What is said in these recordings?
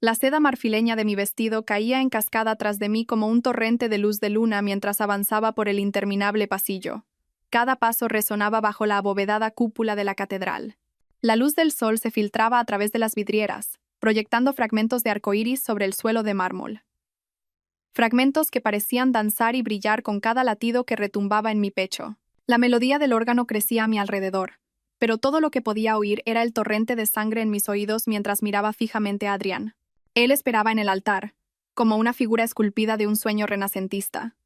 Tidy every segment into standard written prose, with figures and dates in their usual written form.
La seda marfileña de mi vestido caía en cascada tras de mí como un torrente de luz de luna mientras avanzaba por el interminable pasillo. Cada paso resonaba bajo la abovedada cúpula de la catedral. La luz del sol se filtraba a través de las vidrieras, proyectando fragmentos de arcoíris sobre el suelo de mármol. Fragmentos que parecían danzar y brillar con cada latido que retumbaba en mi pecho. La melodía del órgano crecía a mi alrededor, pero todo lo que podía oír era el torrente de sangre en mis oídos mientras miraba fijamente a Adrián. Él esperaba en el altar, como una figura esculpida de un sueño renacentista.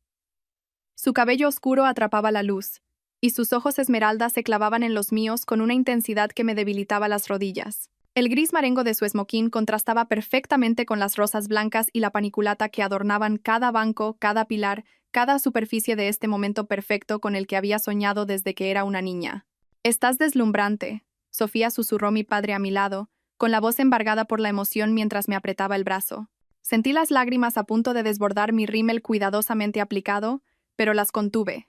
Su cabello oscuro atrapaba la luz, y sus ojos esmeralda se clavaban en los míos con una intensidad que me debilitaba las rodillas. El gris marengo de su esmoquín contrastaba perfectamente con las rosas blancas y la paniculata que adornaban cada banco, cada pilar, cada superficie de este momento perfecto con el que había soñado desde que era una niña. «Estás deslumbrante», Sofía susurró mi padre a mi lado, con la voz embargada por la emoción mientras me apretaba el brazo. Sentí las lágrimas a punto de desbordar mi rímel cuidadosamente aplicado, pero las contuve.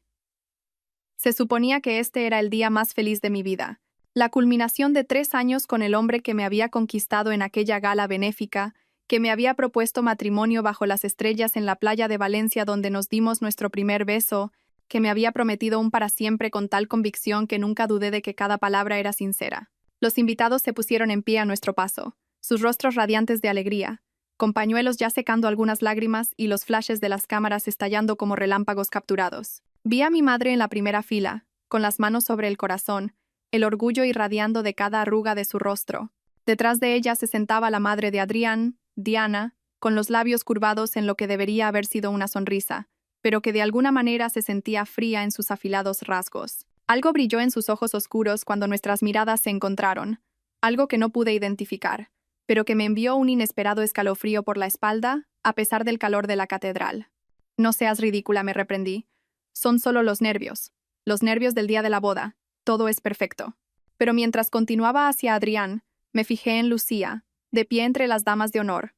Se suponía que este era el día más feliz de mi vida, la culminación de 3 años con el hombre que me había conquistado en aquella gala benéfica, que me había propuesto matrimonio bajo las estrellas en la playa de Valencia donde nos dimos nuestro primer beso, que me había prometido un para siempre con tal convicción que nunca dudé de que cada palabra era sincera. Los invitados se pusieron en pie a nuestro paso, sus rostros radiantes de alegría, con pañuelos ya secando algunas lágrimas y los flashes de las cámaras estallando como relámpagos capturados. Vi a mi madre en la primera fila, con las manos sobre el corazón, el orgullo irradiando de cada arruga de su rostro. Detrás de ella se sentaba la madre de Adrián, Diana, con los labios curvados en lo que debería haber sido una sonrisa, pero que de alguna manera se sentía fría en sus afilados rasgos. Algo brilló en sus ojos oscuros cuando nuestras miradas se encontraron, algo que no pude identificar, pero que me envió un inesperado escalofrío por la espalda, a pesar del calor de la catedral. «No seas ridícula», me reprendí. «Son solo los nervios del día de la boda. Todo es perfecto». Pero mientras continuaba hacia Adrián, me fijé en Lucía, de pie entre las damas de honor.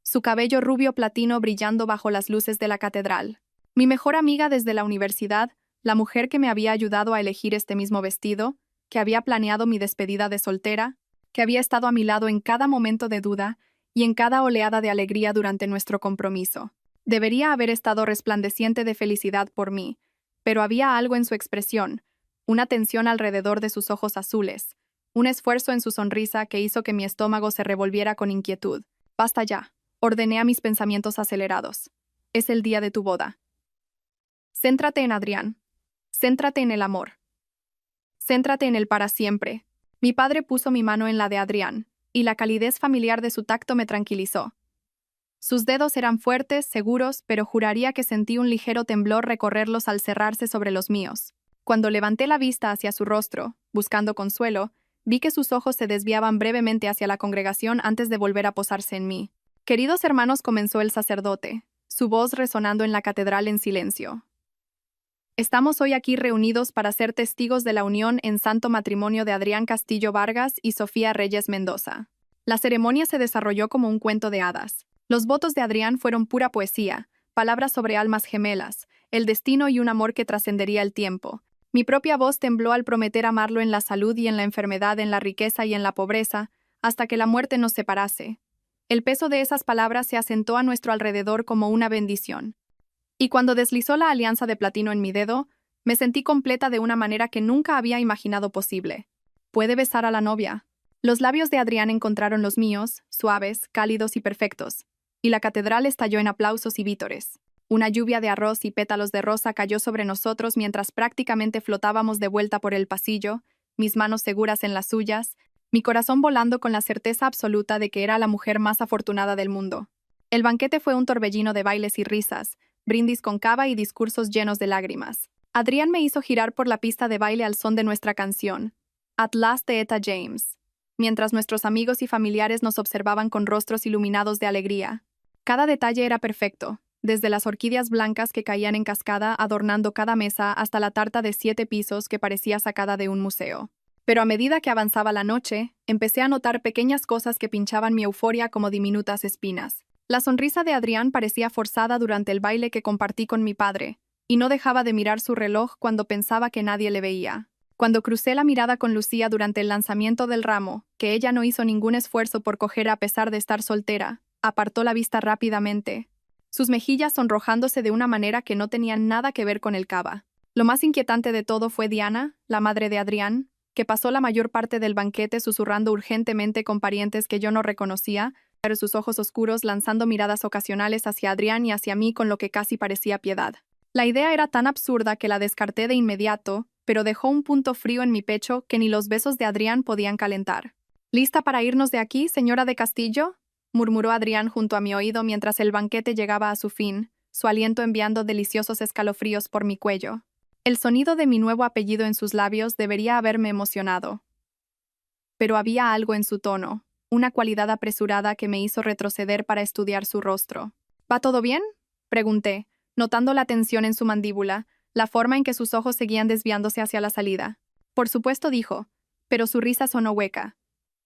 Su cabello rubio platino brillando bajo las luces de la catedral. Mi mejor amiga desde la universidad, la mujer que me había ayudado a elegir este mismo vestido, que había planeado mi despedida de soltera, que había estado a mi lado en cada momento de duda y en cada oleada de alegría durante nuestro compromiso. Debería haber estado resplandeciente de felicidad por mí, pero había algo en su expresión, una tensión alrededor de sus ojos azules, un esfuerzo en su sonrisa que hizo que mi estómago se revolviera con inquietud. «Basta ya», ordené a mis pensamientos acelerados. «Es el día de tu boda. Céntrate en Adrián. Céntrate en el amor. Céntrate en el para siempre». Mi padre puso mi mano en la de Adrián, y la calidez familiar de su tacto me tranquilizó. Sus dedos eran fuertes, seguros, pero juraría que sentí un ligero temblor recorrerlos al cerrarse sobre los míos. Cuando levanté la vista hacia su rostro, buscando consuelo, vi que sus ojos se desviaban brevemente hacia la congregación antes de volver a posarse en mí. «Queridos hermanos», comenzó el sacerdote, su voz resonando en la catedral en silencio. «Estamos hoy aquí reunidos para ser testigos de la unión en santo matrimonio de Adrián Castillo Vargas y Sofía Reyes Mendoza». La ceremonia se desarrolló como un cuento de hadas. Los votos de Adrián fueron pura poesía, palabras sobre almas gemelas, el destino y un amor que trascendería el tiempo. Mi propia voz tembló al prometer amarlo en la salud y en la enfermedad, en la riqueza y en la pobreza, hasta que la muerte nos separase. El peso de esas palabras se asentó a nuestro alrededor como una bendición. Y cuando deslizó la alianza de platino en mi dedo, me sentí completa de una manera que nunca había imaginado posible. «Puede besar a la novia». Los labios de Adrián encontraron los míos, suaves, cálidos y perfectos, y la catedral estalló en aplausos y vítores. Una lluvia de arroz y pétalos de rosa cayó sobre nosotros mientras prácticamente flotábamos de vuelta por el pasillo, mis manos seguras en las suyas, mi corazón volando con la certeza absoluta de que era la mujer más afortunada del mundo. El banquete fue un torbellino de bailes y risas, brindis con cava y discursos llenos de lágrimas. Adrián me hizo girar por la pista de baile al son de nuestra canción, At Last de Etta James, mientras nuestros amigos y familiares nos observaban con rostros iluminados de alegría. Cada detalle era perfecto, desde las orquídeas blancas que caían en cascada adornando cada mesa hasta la tarta de 7 pisos que parecía sacada de un museo. Pero a medida que avanzaba la noche, empecé a notar pequeñas cosas que pinchaban mi euforia como diminutas espinas. La sonrisa de Adrián parecía forzada durante el baile que compartí con mi padre, y no dejaba de mirar su reloj cuando pensaba que nadie le veía. Cuando crucé la mirada con Lucía durante el lanzamiento del ramo, que ella no hizo ningún esfuerzo por coger a pesar de estar soltera, apartó la vista rápidamente, sus mejillas sonrojándose de una manera que no tenía nada que ver con el cava. Lo más inquietante de todo fue Diana, la madre de Adrián, que pasó la mayor parte del banquete susurrando urgentemente con parientes que yo no reconocía, pero sus ojos oscuros lanzando miradas ocasionales hacia Adrián y hacia mí con lo que casi parecía piedad. La idea era tan absurda que la descarté de inmediato, pero dejó un punto frío en mi pecho que ni los besos de Adrián podían calentar. ¿Lista para irnos de aquí, señora de Castillo?, murmuró Adrián junto a mi oído mientras el banquete llegaba a su fin, su aliento enviando deliciosos escalofríos por mi cuello. El sonido de mi nuevo apellido en sus labios debería haberme emocionado. Pero había algo en su tono, una cualidad apresurada que me hizo retroceder para estudiar su rostro. ¿Va todo bien?, pregunté, notando la tensión en su mandíbula, la forma en que sus ojos seguían desviándose hacia la salida. Por supuesto, dijo, pero su risa sonó hueca.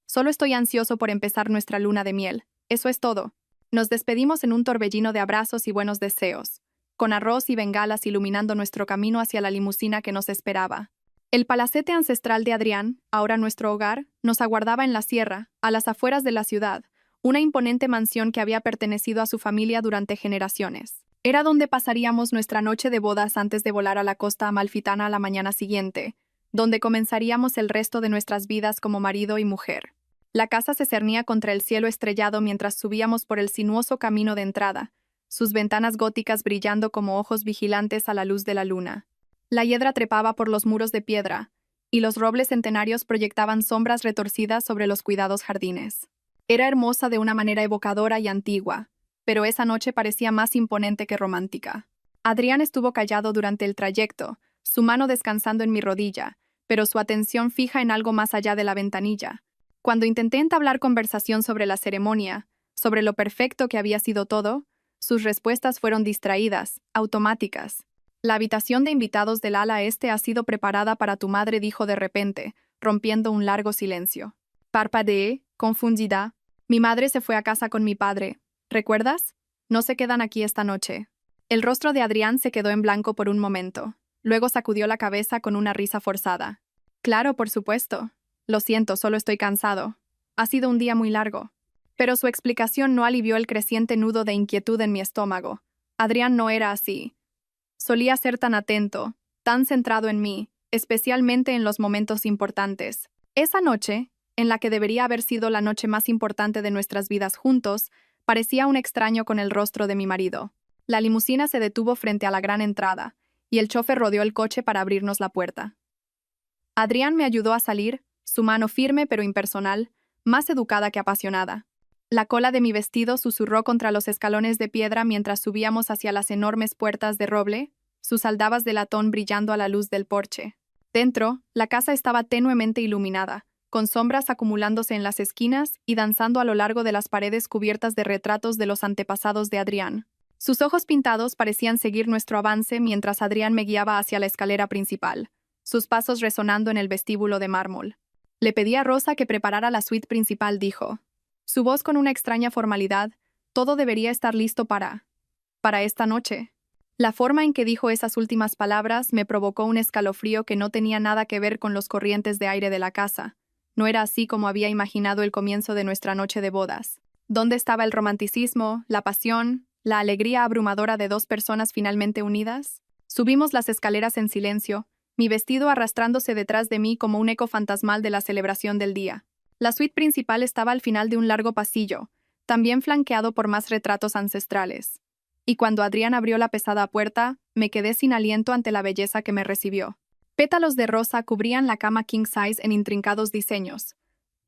Solo estoy ansioso por empezar nuestra luna de miel. Eso es todo. Nos despedimos en un torbellino de abrazos y buenos deseos, con arroz y bengalas iluminando nuestro camino hacia la limusina que nos esperaba. El palacete ancestral de Adrián, ahora nuestro hogar, nos aguardaba en la sierra, a las afueras de la ciudad, una imponente mansión que había pertenecido a su familia durante generaciones. Era donde pasaríamos nuestra noche de bodas antes de volar a la costa amalfitana a la mañana siguiente, donde comenzaríamos el resto de nuestras vidas como marido y mujer. La casa se cernía contra el cielo estrellado mientras subíamos por el sinuoso camino de entrada, sus ventanas góticas brillando como ojos vigilantes a la luz de la luna. La hiedra trepaba por los muros de piedra, y los robles centenarios proyectaban sombras retorcidas sobre los cuidados jardines. Era hermosa de una manera evocadora y antigua, pero esa noche parecía más imponente que romántica. Adrián estuvo callado durante el trayecto, su mano descansando en mi rodilla, pero su atención fija en algo más allá de la ventanilla. Cuando intenté entablar conversación sobre la ceremonia, sobre lo perfecto que había sido todo, sus respuestas fueron distraídas, automáticas. La habitación de invitados del ala este ha sido preparada para tu madre, dijo de repente, rompiendo un largo silencio. Parpadeé, confundida. Mi madre se fue a casa con mi padre. ¿Recuerdas? No se quedan aquí esta noche. El rostro de Adrián se quedó en blanco por un momento. Luego sacudió la cabeza con una risa forzada. Claro, por supuesto. Lo siento, solo estoy cansado. Ha sido un día muy largo. Pero su explicación no alivió el creciente nudo de inquietud en mi estómago. Adrián no era así. Solía ser tan atento, tan centrado en mí, especialmente en los momentos importantes. Esa noche, en la que debería haber sido la noche más importante de nuestras vidas juntos, parecía un extraño con el rostro de mi marido. La limusina se detuvo frente a la gran entrada, y el chofer rodeó el coche para abrirnos la puerta. Adrián me ayudó a salir, su mano firme pero impersonal, más educada que apasionada. La cola de mi vestido susurró contra los escalones de piedra mientras subíamos hacia las enormes puertas de roble, sus aldabas de latón brillando a la luz del porche. Dentro, la casa estaba tenuemente iluminada, con sombras acumulándose en las esquinas y danzando a lo largo de las paredes cubiertas de retratos de los antepasados de Adrián. Sus ojos pintados parecían seguir nuestro avance mientras Adrián me guiaba hacia la escalera principal, sus pasos resonando en el vestíbulo de mármol. Le pedí a Rosa que preparara la suite principal, dijo. Su voz con una extraña formalidad, todo debería estar listo para esta noche. La forma en que dijo esas últimas palabras me provocó un escalofrío que no tenía nada que ver con los corrientes de aire de la casa. No era así como había imaginado el comienzo de nuestra noche de bodas. ¿Dónde estaba el romanticismo, la pasión, la alegría abrumadora de dos personas finalmente unidas? Subimos las escaleras en silencio, mi vestido arrastrándose detrás de mí como un eco fantasmal de la celebración del día. La suite principal estaba al final de un largo pasillo, también flanqueado por más retratos ancestrales. Y cuando Adrián abrió la pesada puerta, me quedé sin aliento ante la belleza que me recibió. Pétalos de rosa cubrían la cama king size en intrincados diseños.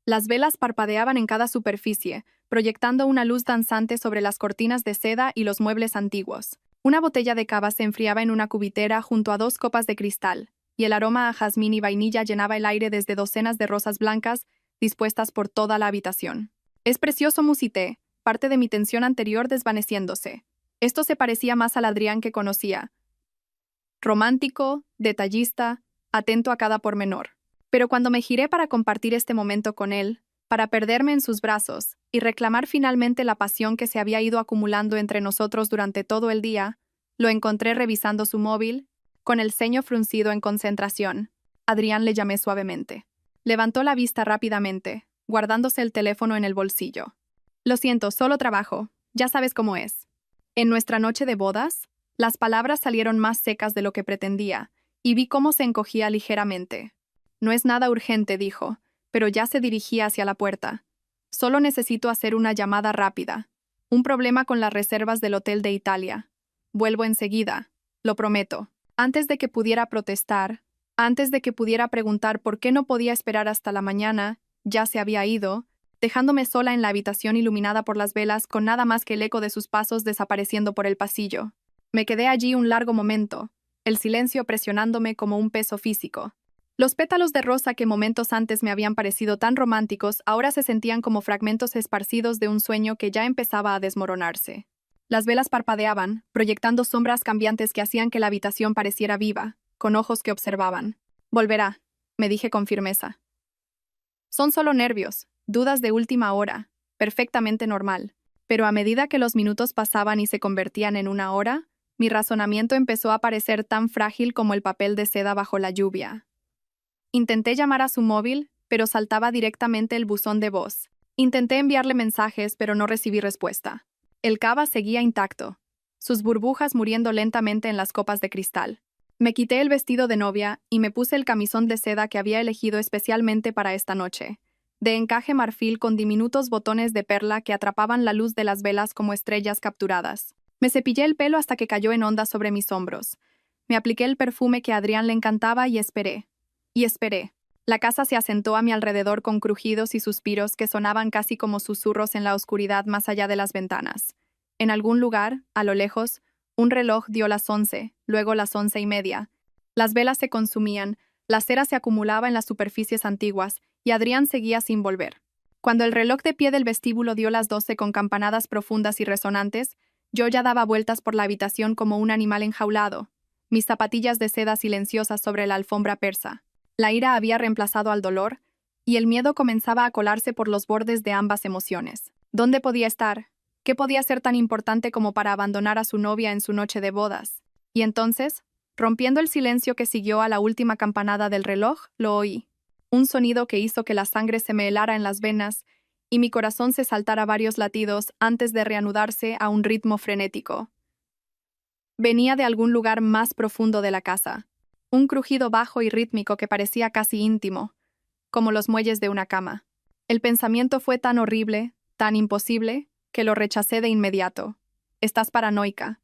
Las velas parpadeaban en cada superficie, proyectando una luz danzante sobre las cortinas de seda y los muebles antiguos. Una botella de cava se enfriaba en una cubitera junto a dos copas de cristal, y el aroma a jazmín y vainilla llenaba el aire desde docenas de rosas blancas dispuestas por toda la habitación. Es precioso, musité, parte de mi tensión anterior desvaneciéndose. Esto se parecía más al Adrián que conocía. Romántico, detallista, atento a cada pormenor. Pero cuando me giré para compartir este momento con él, para perderme en sus brazos y reclamar finalmente la pasión que se había ido acumulando entre nosotros durante todo el día, lo encontré revisando su móvil, con el ceño fruncido en concentración. Adrián, le llamé suavemente. Levantó la vista rápidamente, guardándose el teléfono en el bolsillo. Lo siento, solo trabajo. Ya sabes cómo es. En nuestra noche de bodas, las palabras salieron más secas de lo que pretendía, y vi cómo se encogía ligeramente. No es nada urgente, dijo, pero ya se dirigía hacia la puerta. Solo necesito hacer una llamada rápida. Un problema con las reservas del Hotel de Italia. Vuelvo enseguida, lo prometo. Antes de que pudiera protestar, antes de que pudiera preguntar por qué no podía esperar hasta la mañana, ya se había ido, dejándome sola en la habitación iluminada por las velas con nada más que el eco de sus pasos desapareciendo por el pasillo. Me quedé allí un largo momento, el silencio presionándome como un peso físico. Los pétalos de rosa que momentos antes me habían parecido tan románticos ahora se sentían como fragmentos esparcidos de un sueño que ya empezaba a desmoronarse. Las velas parpadeaban, proyectando sombras cambiantes que hacían que la habitación pareciera viva, con ojos que observaban. Volverá, me dije con firmeza. Son solo nervios, dudas de última hora, perfectamente normal. Pero a medida que los minutos pasaban y se convertían en una hora, mi razonamiento empezó a parecer tan frágil como el papel de seda bajo la lluvia. Intenté llamar a su móvil, pero saltaba directamente el buzón de voz. Intenté enviarle mensajes, pero no recibí respuesta. El cava seguía intacto, sus burbujas muriendo lentamente en las copas de cristal. Me quité el vestido de novia y me puse el camisón de seda que había elegido especialmente para esta noche, de encaje marfil con diminutos botones de perla que atrapaban la luz de las velas como estrellas capturadas. Me cepillé el pelo hasta que cayó en ondas sobre mis hombros. Me apliqué el perfume que a Adrián le encantaba y esperé. Y esperé. La casa se asentó a mi alrededor con crujidos y suspiros que sonaban casi como susurros en la oscuridad más allá de las ventanas. En algún lugar, a lo lejos, un reloj dio las 11, luego las 11:30. Las velas se consumían, la cera se acumulaba en las superficies antiguas, y Adrián seguía sin volver. Cuando el reloj de pie del vestíbulo dio las 12 con campanadas profundas y resonantes, yo ya daba vueltas por la habitación como un animal enjaulado, mis zapatillas de seda silenciosas sobre la alfombra persa. La ira había reemplazado al dolor, y el miedo comenzaba a colarse por los bordes de ambas emociones. ¿Dónde podía estar? ¿Qué podía ser tan importante como para abandonar a su novia en su noche de bodas? Y entonces, rompiendo el silencio que siguió a la última campanada del reloj, lo oí. Un sonido que hizo que la sangre se me helara en las venas y mi corazón se saltara varios latidos antes de reanudarse a un ritmo frenético. Venía de algún lugar más profundo de la casa. Un crujido bajo y rítmico que parecía casi íntimo, como los muelles de una cama. El pensamiento fue tan horrible, tan imposible, que lo rechacé de inmediato. Estás paranoica.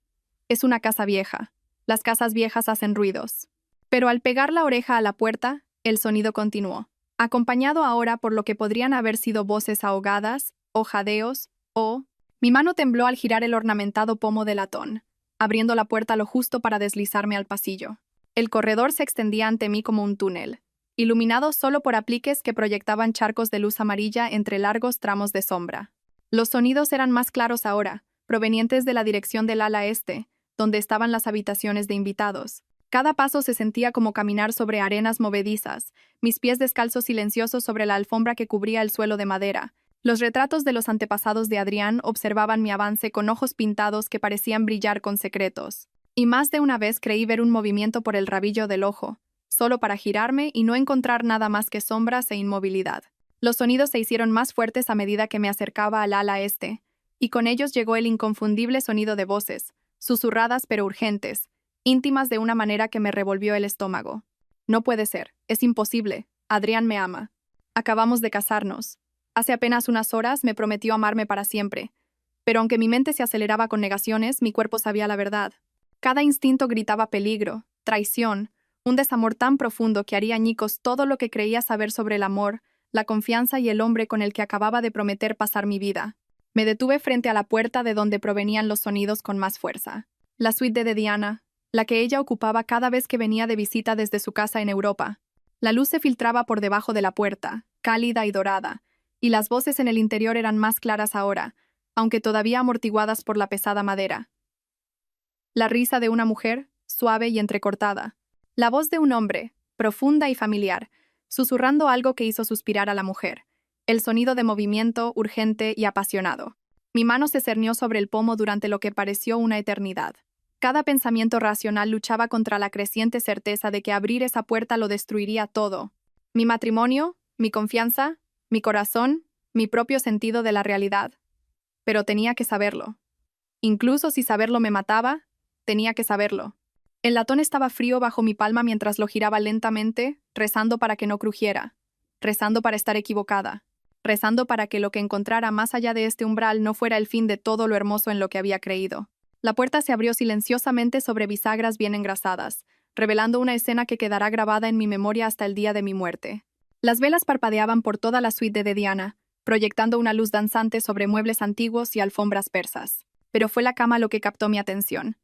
Es una casa vieja. Las casas viejas hacen ruidos. Pero al pegar la oreja a la puerta, el sonido continuó, acompañado ahora por lo que podrían haber sido voces ahogadas, o jadeos, o... Mi mano tembló al girar el ornamentado pomo de latón, abriendo la puerta lo justo para deslizarme al pasillo. El corredor se extendía ante mí como un túnel, iluminado solo por apliques que proyectaban charcos de luz amarilla entre largos tramos de sombra. Los sonidos eran más claros ahora, provenientes de la dirección del ala este, donde estaban las habitaciones de invitados. Cada paso se sentía como caminar sobre arenas movedizas, mis pies descalzos silenciosos sobre la alfombra que cubría el suelo de madera. Los retratos de los antepasados de Adrián observaban mi avance con ojos pintados que parecían brillar con secretos. Y más de una vez creí ver un movimiento por el rabillo del ojo, solo para girarme y no encontrar nada más que sombras e inmovilidad. Los sonidos se hicieron más fuertes a medida que me acercaba al ala este, y con ellos llegó el inconfundible sonido de voces, susurradas pero urgentes, íntimas de una manera que me revolvió el estómago. No puede ser, es imposible, Adrián me ama. Acabamos de casarnos. Hace apenas unas horas me prometió amarme para siempre, pero aunque mi mente se aceleraba con negaciones, mi cuerpo sabía la verdad. Cada instinto gritaba peligro, traición, un desamor tan profundo que haría añicos todo lo que creía saber sobre el amor, la confianza y el hombre con el que acababa de prometer pasar mi vida. Me detuve frente a la puerta de donde provenían los sonidos con más fuerza. La suite de Diana, la que ella ocupaba cada vez que venía de visita desde su casa en Europa. La luz se filtraba por debajo de la puerta, cálida y dorada, y las voces en el interior eran más claras ahora, aunque todavía amortiguadas por la pesada madera. La risa de una mujer, suave y entrecortada. La voz de un hombre, profunda y familiar, susurrando algo que hizo suspirar a la mujer. El sonido de movimiento, urgente y apasionado. Mi mano se cernió sobre el pomo durante lo que pareció una eternidad. Cada pensamiento racional luchaba contra la creciente certeza de que abrir esa puerta lo destruiría todo. Mi matrimonio, mi confianza, mi corazón, mi propio sentido de la realidad. Pero tenía que saberlo. Incluso si saberlo me mataba, tenía que saberlo. El latón estaba frío bajo mi palma mientras lo giraba lentamente, rezando para que no crujiera, rezando para estar equivocada, rezando para que lo que encontrara más allá de este umbral no fuera el fin de todo lo hermoso en lo que había creído. La puerta se abrió silenciosamente sobre bisagras bien engrasadas, revelando una escena que quedará grabada en mi memoria hasta el día de mi muerte. Las velas parpadeaban por toda la suite de Diana, proyectando una luz danzante sobre muebles antiguos y alfombras persas. Pero fue la cama lo que captó mi atención.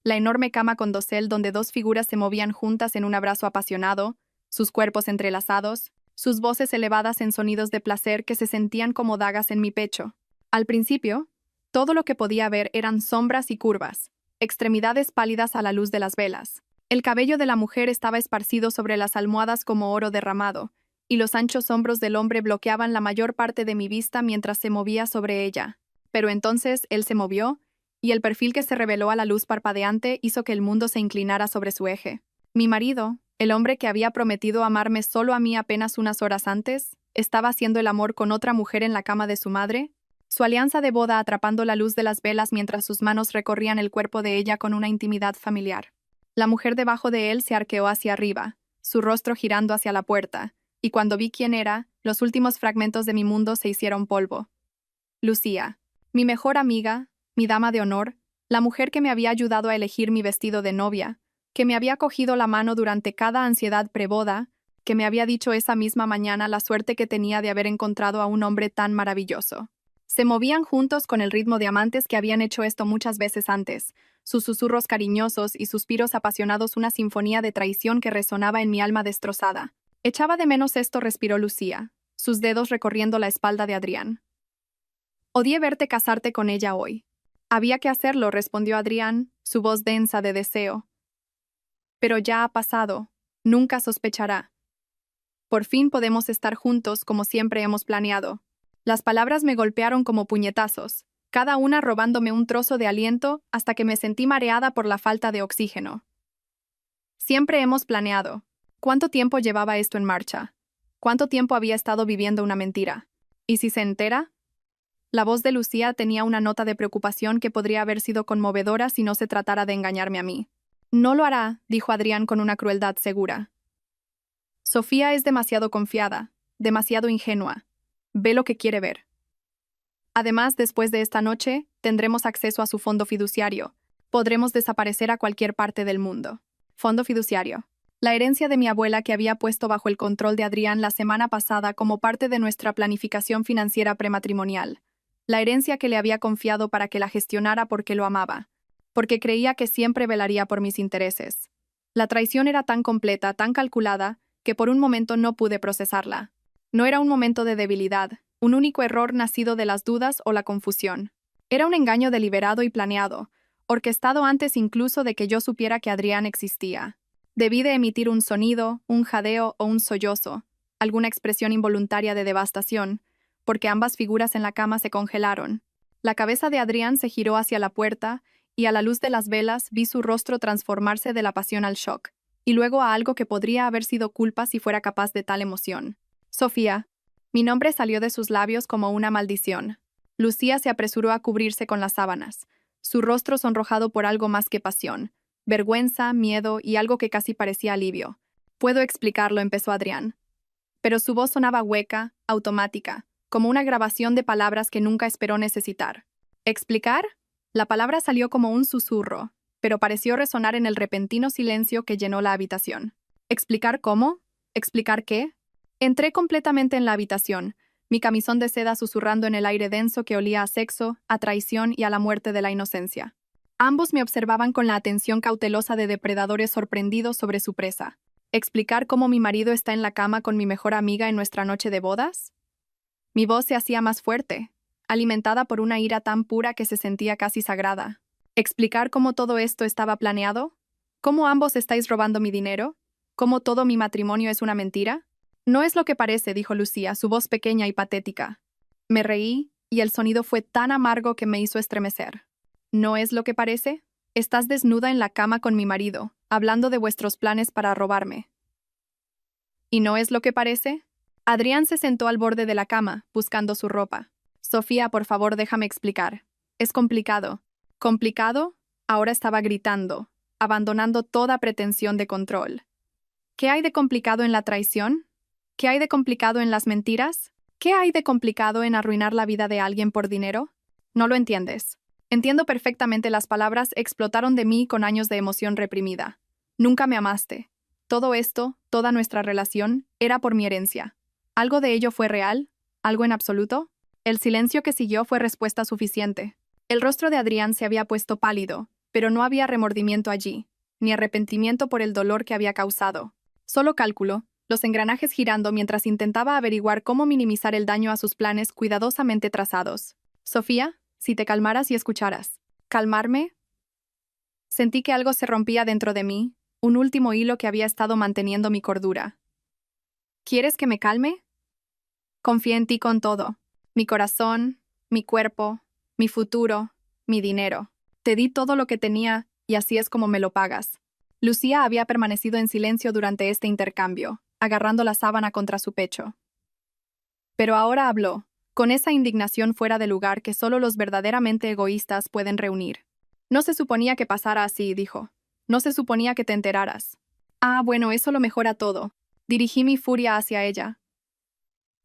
La enorme cama con dosel donde dos figuras se movían juntas en un abrazo apasionado, sus cuerpos entrelazados, sus voces elevadas en sonidos de placer que se sentían como dagas en mi pecho. Al principio, todo lo que podía ver eran sombras y curvas, extremidades pálidas a la luz de las velas. El cabello de la mujer estaba esparcido sobre las almohadas como oro derramado, y los anchos hombros del hombre bloqueaban la mayor parte de mi vista mientras se movía sobre ella. Pero entonces él se movió, y el perfil que se reveló a la luz parpadeante hizo que el mundo se inclinara sobre su eje. Mi marido, el hombre que había prometido amarme solo a mí apenas unas horas antes, estaba haciendo el amor con otra mujer en la cama de su madre, su alianza de boda atrapando la luz de las velas mientras sus manos recorrían el cuerpo de ella con una intimidad familiar. La mujer debajo de él se arqueó hacia arriba, su rostro girando hacia la puerta, y cuando vi quién era, los últimos fragmentos de mi mundo se hicieron polvo. Lucía, mi mejor amiga, mi dama de honor, la mujer que me había ayudado a elegir mi vestido de novia, que me había cogido la mano durante cada ansiedad preboda, que me había dicho esa misma mañana la suerte que tenía de haber encontrado a un hombre tan maravilloso. Se movían juntos con el ritmo de amantes que habían hecho esto muchas veces antes, sus susurros cariñosos y suspiros apasionados, una sinfonía de traición que resonaba en mi alma destrozada. Echaba de menos esto, respiró Lucía, sus dedos recorriendo la espalda de Adrián. Odié verte casarte con ella hoy. Había que hacerlo, respondió Adrián, su voz densa de deseo. Pero ya ha pasado, nunca sospechará. Por fin podemos estar juntos como siempre hemos planeado. Las palabras me golpearon como puñetazos, cada una robándome un trozo de aliento hasta que me sentí mareada por la falta de oxígeno. Siempre hemos planeado. ¿Cuánto tiempo llevaba esto en marcha? ¿Cuánto tiempo había estado viviendo una mentira? ¿Y si se entera? La voz de Lucía tenía una nota de preocupación que podría haber sido conmovedora si no se tratara de engañarme a mí. No lo hará, dijo Adrián con una crueldad segura. Sofía es demasiado confiada, demasiado ingenua. Ve lo que quiere ver. Además, después de esta noche, tendremos acceso a su fondo fiduciario. Podremos desaparecer a cualquier parte del mundo. Fondo fiduciario. La herencia de mi abuela que había puesto bajo el control de Adrián la semana pasada como parte de nuestra planificación financiera prematrimonial. La herencia que le había confiado para que la gestionara porque lo amaba, porque creía que siempre velaría por mis intereses. La traición era tan completa, tan calculada, que por un momento no pude procesarla. No era un momento de debilidad, un único error nacido de las dudas o la confusión. Era un engaño deliberado y planeado, orquestado antes incluso de que yo supiera que Adrián existía. Debí de emitir un sonido, un jadeo o un sollozo, alguna expresión involuntaria de devastación, porque ambas figuras en la cama se congelaron. La cabeza de Adrián se giró hacia la puerta, y a la luz de las velas vi su rostro transformarse de la pasión al shock, y luego a algo que podría haber sido culpa si fuera capaz de tal emoción. Sofía. Mi nombre salió de sus labios como una maldición. Lucía se apresuró a cubrirse con las sábanas, su rostro sonrojado por algo más que pasión, vergüenza, miedo y algo que casi parecía alivio. Puedo explicarlo, empezó Adrián. Pero su voz sonaba hueca, automática, como una grabación de palabras que nunca esperó necesitar. ¿Explicar? La palabra salió como un susurro, pero pareció resonar en el repentino silencio que llenó la habitación. ¿Explicar cómo? ¿Explicar qué? Entré completamente en la habitación, mi camisón de seda susurrando en el aire denso que olía a sexo, a traición y a la muerte de la inocencia. Ambos me observaban con la atención cautelosa de depredadores sorprendidos sobre su presa. ¿Explicar cómo mi marido está en la cama con mi mejor amiga en nuestra noche de bodas? Mi voz se hacía más fuerte, alimentada por una ira tan pura que se sentía casi sagrada. ¿Explicar cómo todo esto estaba planeado? ¿Cómo ambos estáis robando mi dinero? ¿Cómo todo mi matrimonio es una mentira? No es lo que parece, dijo Lucía, su voz pequeña y patética. Me reí, y el sonido fue tan amargo que me hizo estremecer. ¿No es lo que parece? Estás desnuda en la cama con mi marido, hablando de vuestros planes para robarme. ¿Y no es lo que parece? Adrián se sentó al borde de la cama, buscando su ropa. Sofía, por favor, déjame explicar. Es complicado. ¿Complicado? Ahora estaba gritando, abandonando toda pretensión de control. ¿Qué hay de complicado en la traición? ¿Qué hay de complicado en las mentiras? ¿Qué hay de complicado en arruinar la vida de alguien por dinero? No lo entiendes. Entiendo perfectamente, las palabras explotaron de mí con años de emoción reprimida. Nunca me amaste. Todo esto, toda nuestra relación, era por mi herencia. ¿Algo de ello fue real? ¿Algo en absoluto? El silencio que siguió fue respuesta suficiente. El rostro de Adrián se había puesto pálido, pero no había remordimiento allí, ni arrepentimiento por el dolor que había causado. Solo cálculo, los engranajes girando mientras intentaba averiguar cómo minimizar el daño a sus planes cuidadosamente trazados. Sofía, si te calmaras y escucharas. ¿Calmarme? Sentí que algo se rompía dentro de mí, un último hilo que había estado manteniendo mi cordura. ¿Quieres que me calme? Confié en ti con todo. Mi corazón, mi cuerpo, mi futuro, mi dinero. Te di todo lo que tenía, y así es como me lo pagas. Lucía había permanecido en silencio durante este intercambio, agarrando la sábana contra su pecho. Pero ahora habló, con esa indignación fuera de lugar que solo los verdaderamente egoístas pueden reunir. No se suponía que pasara así, dijo. No se suponía que te enteraras. Ah, bueno, eso lo mejora todo. Dirigí mi furia hacia ella.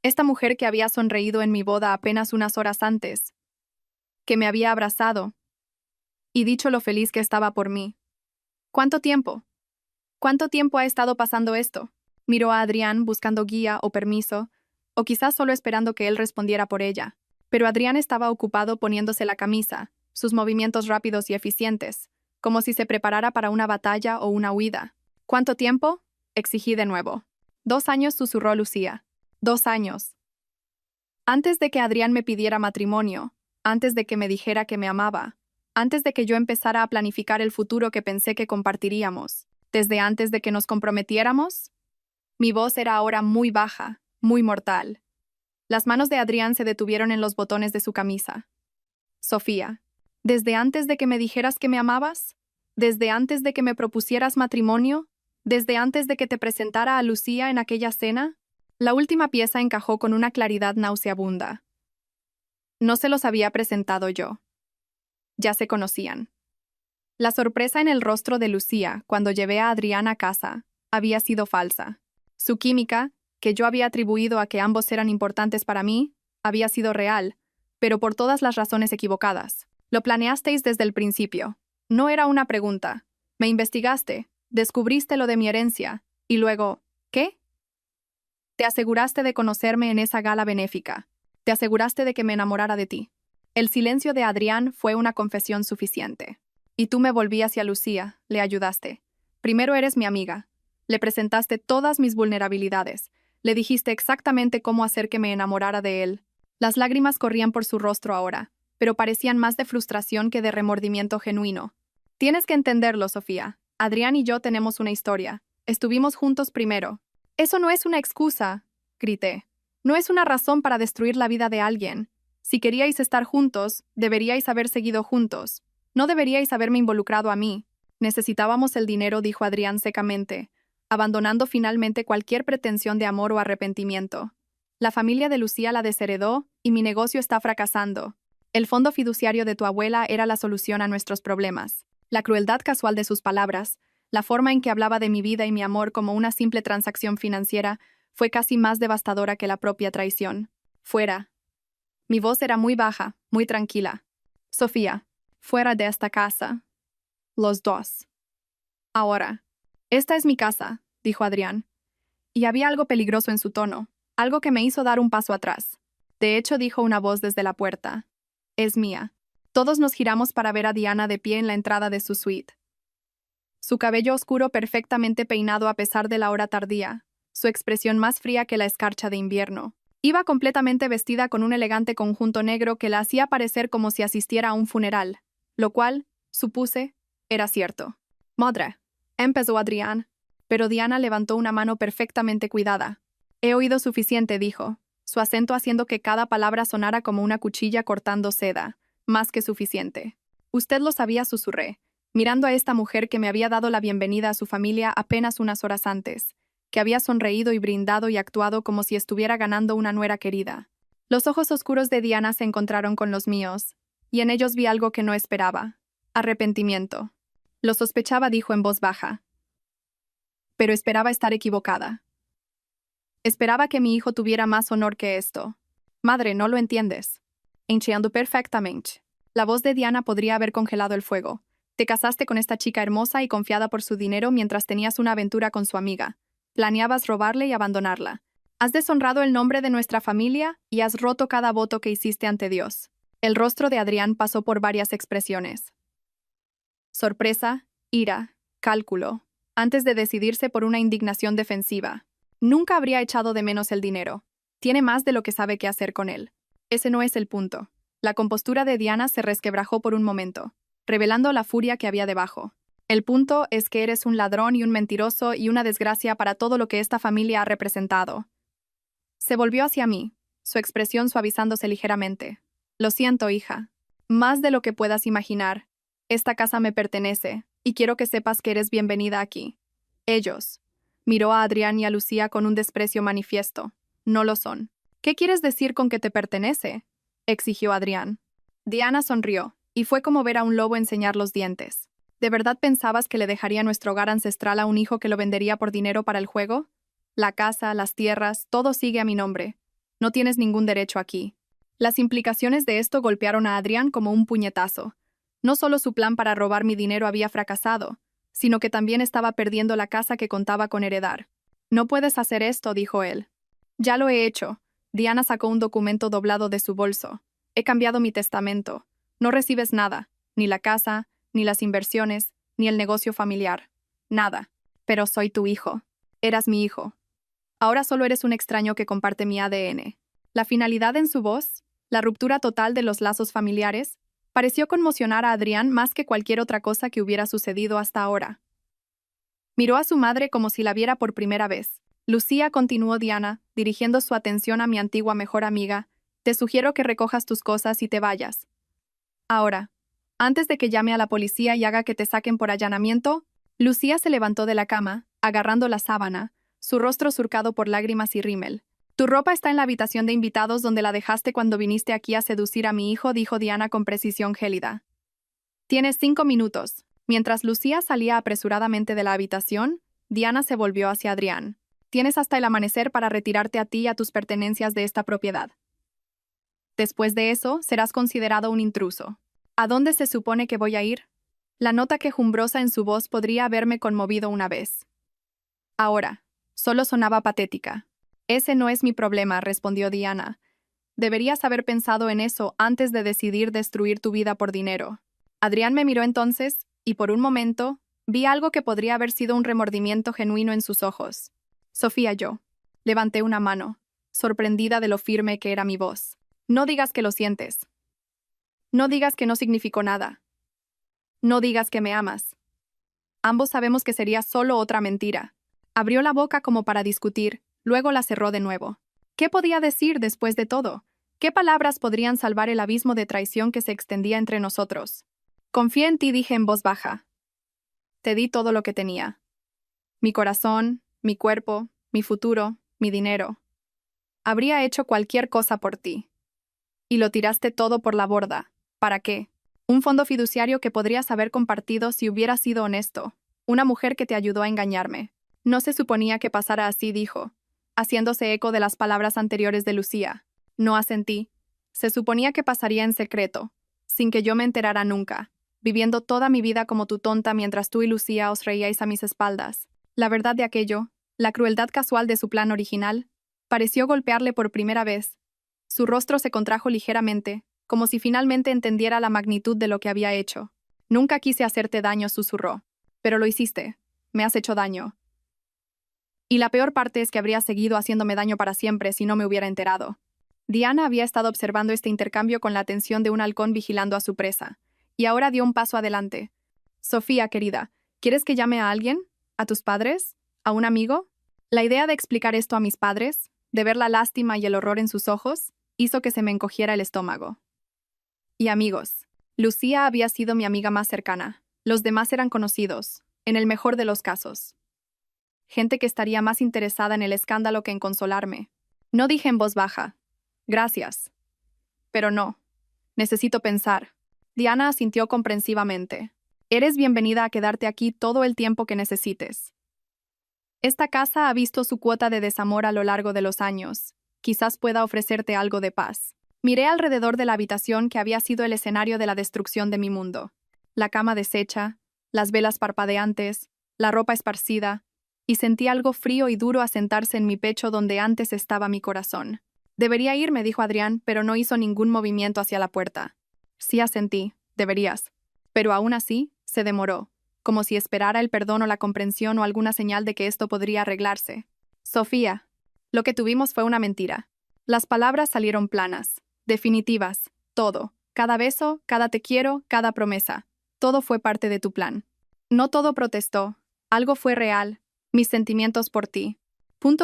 Esta mujer que había sonreído en mi boda apenas unas horas antes, que me había abrazado, y dicho lo feliz que estaba por mí. ¿Cuánto tiempo? ¿Cuánto tiempo ha estado pasando esto? Miró a Adrián buscando guía o permiso, o quizás solo esperando que él respondiera por ella. Pero Adrián estaba ocupado poniéndose la camisa, sus movimientos rápidos y eficientes, como si se preparara para una batalla o una huida. ¿Cuánto tiempo? Exigí de nuevo. 2 años, susurró Lucía. 2 años. Antes de que Adrián me pidiera matrimonio, antes de que me dijera que me amaba, antes de que yo empezara a planificar el futuro que pensé que compartiríamos, desde antes de que nos comprometiéramos. Mi voz era ahora muy baja, muy mortal. Las manos de Adrián se detuvieron en los botones de su camisa. Sofía, ¿desde antes de que me dijeras que me amabas? ¿Desde antes de que me propusieras matrimonio? ¿Desde antes de que te presentara a Lucía en aquella cena? La última pieza encajó con una claridad nauseabunda. No se los había presentado yo. Ya se conocían. La sorpresa en el rostro de Lucía cuando llevé a Adrián a casa había sido falsa. Su química, que yo había atribuido a que ambos eran importantes para mí, había sido real, pero por todas las razones equivocadas. Lo planeasteis desde el principio. No era una pregunta. Me investigaste, descubriste lo de mi herencia, y luego, ¿qué? Te aseguraste de conocerme en esa gala benéfica. Te aseguraste de que me enamorara de ti. El silencio de Adrián fue una confesión suficiente. Y tú me volví hacia Lucía, le ayudaste. Primero eres mi amiga. Le presentaste todas mis vulnerabilidades. Le dijiste exactamente cómo hacer que me enamorara de él. Las lágrimas corrían por su rostro ahora, pero parecían más de frustración que de remordimiento genuino. Tienes que entenderlo, Sofía. Adrián y yo tenemos una historia. Estuvimos juntos primero. Eso no es una excusa, grité. No es una razón para destruir la vida de alguien. Si queríais estar juntos, deberíais haber seguido juntos. No deberíais haberme involucrado a mí. Necesitábamos el dinero, dijo Adrián secamente, abandonando finalmente cualquier pretensión de amor o arrepentimiento. La familia de Lucía la desheredó y mi negocio está fracasando. El fondo fiduciario de tu abuela era la solución a nuestros problemas. La crueldad casual de sus palabras, la forma en que hablaba de mi vida y mi amor como una simple transacción financiera, fue casi más devastadora que la propia traición. Fuera. Mi voz era muy baja, muy tranquila. Sofía, fuera de esta casa. Los dos. Ahora. Esta es mi casa, dijo Adrián. Y había algo peligroso en su tono, algo que me hizo dar un paso atrás. De hecho, dijo una voz desde la puerta. Es mía. Todos nos giramos para ver a Diana de pie en la entrada de su suite. Su cabello oscuro perfectamente peinado a pesar de la hora tardía, su expresión más fría que la escarcha de invierno. Iba completamente vestida con un elegante conjunto negro que la hacía parecer como si asistiera a un funeral, lo cual, supuse, era cierto. Madre, empezó Adrián, pero Diana levantó una mano perfectamente cuidada. He oído suficiente, dijo, su acento haciendo que cada palabra sonara como una cuchilla cortando seda. Más que suficiente. Usted lo sabía, susurré. mirando a esta mujer que me había dado la bienvenida a su familia apenas unas horas antes, que había sonreído y brindado y actuado como si estuviera ganando una nuera querida. Los ojos oscuros de Diana se encontraron con los míos, y en ellos vi algo que no esperaba: arrepentimiento. Lo sospechaba, dijo en voz baja. Pero esperaba estar equivocada. Esperaba que mi hijo tuviera más honor que esto. Madre, no lo entiendes. Entiendo perfectamente. La voz de Diana podría haber congelado el fuego. Te casaste con esta chica hermosa y confiada por su dinero mientras tenías una aventura con su amiga. Planeabas robarle y abandonarla. Has deshonrado el nombre de nuestra familia y has roto cada voto que hiciste ante Dios. El rostro de Adrián pasó por varias expresiones: sorpresa, ira, cálculo, antes de decidirse por una indignación defensiva. Nunca habría echado de menos el dinero. Tiene más de lo que sabe qué hacer con él. Ese no es el punto. La compostura de Diana se resquebrajó por un momento, revelando la furia que había debajo. El punto es que eres un ladrón y un mentiroso y una desgracia para todo lo que esta familia ha representado. Se volvió hacia mí, su expresión suavizándose ligeramente. Lo siento, hija. Más de lo que puedas imaginar. Esta casa me pertenece, y quiero que sepas que eres bienvenida aquí. Ellos. Miró a Adrián y a Lucía con un desprecio manifiesto. No lo son. ¿Qué quieres decir con que te pertenece?, exigió Adrián. Diana sonrió, y fue como ver a un lobo enseñar los dientes. ¿De verdad pensabas que le dejaría nuestro hogar ancestral a un hijo que lo vendería por dinero para el juego? La casa, las tierras, todo sigue a mi nombre. No tienes ningún derecho aquí. Las implicaciones de esto golpearon a Adrián como un puñetazo. No solo su plan para robar mi dinero había fracasado, sino que también estaba perdiendo la casa que contaba con heredar. No puedes hacer esto, dijo él. Ya lo he hecho. Diana sacó un documento doblado de su bolso. He cambiado mi testamento. No recibes nada, ni la casa, ni las inversiones, ni el negocio familiar. Nada. Pero soy tu hijo. Eras mi hijo. Ahora solo eres un extraño que comparte mi ADN. La finalidad en su voz, la ruptura total de los lazos familiares, pareció conmocionar a Adrián más que cualquier otra cosa que hubiera sucedido hasta ahora. Miró a su madre como si la viera por primera vez. Lucía, continuó Diana, dirigiendo su atención a mi antigua mejor amiga, te sugiero que recojas tus cosas y te vayas. Ahora, antes de que llame a la policía y haga que te saquen por allanamiento. Lucía se levantó de la cama, agarrando la sábana, su rostro surcado por lágrimas y rímel. Tu ropa está en la habitación de invitados donde la dejaste cuando viniste aquí a seducir a mi hijo, dijo Diana con precisión gélida. Tienes 5 minutos. Mientras Lucía salía apresuradamente de la habitación, Diana se volvió hacia Adrián. Tienes hasta el amanecer para retirarte a ti y a tus pertenencias de esta propiedad. Después de eso, serás considerado un intruso. ¿A dónde se supone que voy a ir? La nota quejumbrosa en su voz podría haberme conmovido una vez. Ahora, solo sonaba patética. Ese no es mi problema, respondió Diana. Deberías haber pensado en eso antes de decidir destruir tu vida por dinero. Adrián me miró entonces, y por un momento, vi algo que podría haber sido un remordimiento genuino en sus ojos. Sofía, yo. Levanté una mano, sorprendida de lo firme que era mi voz. No digas que lo sientes. No digas que no significó nada. No digas que me amas. Ambos sabemos que sería solo otra mentira. Abrió la boca como para discutir, luego la cerró de nuevo. ¿Qué podía decir después de todo? ¿Qué palabras podrían salvar el abismo de traición que se extendía entre nosotros? Confié en ti, dije en voz baja. Te di todo lo que tenía. Mi corazón, mi cuerpo, mi futuro, mi dinero. Habría hecho cualquier cosa por ti. Y lo tiraste todo por la borda. ¿Para qué? Un fondo fiduciario que podrías haber compartido si hubieras sido honesto. Una mujer que te ayudó a engañarme. No se suponía que pasara así, dijo, haciéndose eco de las palabras anteriores de Lucía. No asentí. Se suponía que pasaría en secreto, sin que yo me enterara nunca, viviendo toda mi vida como tu tonta mientras tú y Lucía os reíais a mis espaldas. La verdad de aquello, la crueldad casual de su plan original, pareció golpearle por primera vez. Su rostro se contrajo ligeramente, como si finalmente entendiera la magnitud de lo que había hecho. Nunca quise hacerte daño, susurró. Pero lo hiciste. Me has hecho daño. Y la peor parte es que habría seguido haciéndome daño para siempre si no me hubiera enterado. Diana había estado observando este intercambio con la atención de un halcón vigilando a su presa, y ahora dio un paso adelante. Sofía, querida, ¿quieres que llame a alguien? ¿A tus padres? ¿A un amigo? La idea de explicar esto a mis padres, de ver la lástima y el horror en sus ojos, hizo que se me encogiera el estómago. Y amigos. Lucía había sido mi amiga más cercana. Los demás eran conocidos, en el mejor de los casos. Gente que estaría más interesada en el escándalo que en consolarme. No dije en voz baja, gracias. Pero no. Necesito pensar. Diana asintió comprensivamente. Eres bienvenida a quedarte aquí todo el tiempo que necesites. Esta casa ha visto su cuota de desamor a lo largo de los años. Quizás pueda ofrecerte algo de paz. Miré alrededor de la habitación que había sido el escenario de la destrucción de mi mundo. La cama deshecha, las velas parpadeantes, la ropa esparcida, y sentí algo frío y duro asentarse en mi pecho donde antes estaba mi corazón. Debería irme, dijo Adrián, pero no hizo ningún movimiento hacia la puerta. Sí asentí, deberías. Pero aún así, se demoró, como si esperara el perdón o la comprensión o alguna señal de que esto podría arreglarse. Sofía. Lo que tuvimos fue una mentira. Las palabras salieron planas, definitivas, todo. Cada beso, cada te quiero, cada promesa. Todo fue parte de tu plan. No todo protestó. Algo fue real. Mis sentimientos por ti.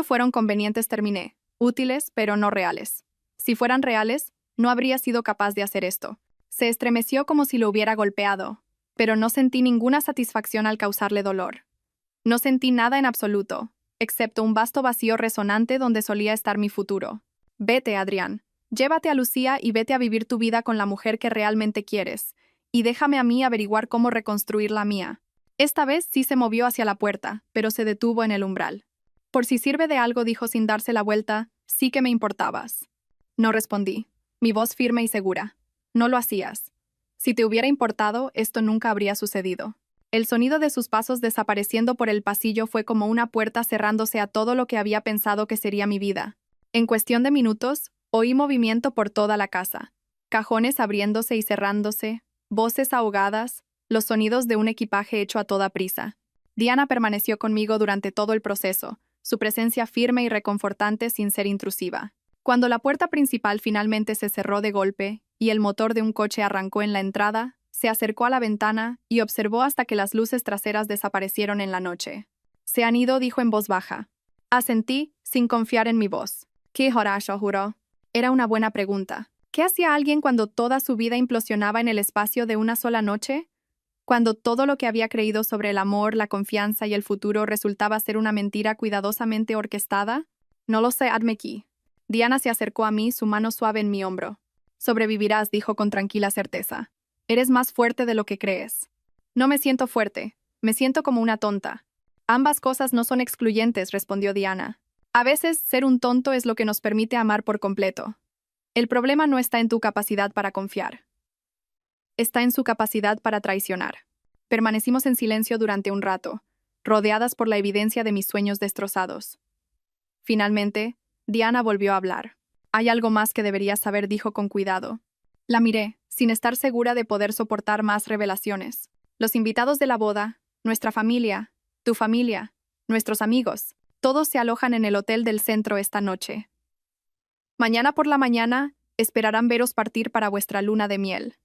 Fueron convenientes, terminé. Útiles, pero no reales. Si fueran reales, no habría sido capaz de hacer esto. Se estremeció como si lo hubiera golpeado, pero no sentí ninguna satisfacción al causarle dolor. No sentí nada en absoluto, excepto un vasto vacío resonante donde solía estar mi futuro. Vete, Adrián. Llévate a Lucía y vete a vivir tu vida con la mujer que realmente quieres, y déjame a mí averiguar cómo reconstruir la mía. Esta vez sí se movió hacia la puerta, pero se detuvo en el umbral. Por si sirve de algo, dijo sin darse la vuelta, sí que me importabas. No respondí, mi voz firme y segura. No lo hacías. Si te hubiera importado, esto nunca habría sucedido. El sonido de sus pasos desapareciendo por el pasillo fue como una puerta cerrándose a todo lo que había pensado que sería mi vida. En cuestión de minutos, oí movimiento por toda la casa. Cajones abriéndose y cerrándose, voces ahogadas, los sonidos de un equipaje hecho a toda prisa. Diana permaneció conmigo durante todo el proceso, su presencia firme y reconfortante sin ser intrusiva. Cuando la puerta principal finalmente se cerró de golpe y el motor de un coche arrancó en la entrada, se acercó a la ventana y observó hasta que las luces traseras desaparecieron en la noche. Se han ido, dijo en voz baja. Asentí, sin confiar en mi voz. ¿Qué, Horacio? Juró. Era una buena pregunta. ¿Qué hacía alguien cuando toda su vida implosionaba en el espacio de una sola noche? Cuando todo lo que había creído sobre el amor, la confianza y el futuro resultaba ser una mentira cuidadosamente orquestada? No lo sé, Admeki. Diana se acercó a mí, su mano suave en mi hombro. Sobrevivirás, dijo con tranquila certeza. Eres más fuerte de lo que crees. No me siento fuerte, me siento como una tonta. Ambas cosas no son excluyentes, respondió Diana. A veces, ser un tonto es lo que nos permite amar por completo. El problema no está en tu capacidad para confiar. Está en su capacidad para traicionar. Permanecimos en silencio durante un rato, rodeadas por la evidencia de mis sueños destrozados. Finalmente, Diana volvió a hablar. Hay algo más que deberías saber, dijo con cuidado. La miré, sin estar segura de poder soportar más revelaciones. Los invitados de la boda, nuestra familia, tu familia, nuestros amigos, todos se alojan en el hotel del centro esta noche. Mañana por la mañana, esperarán veros partir para vuestra luna de miel.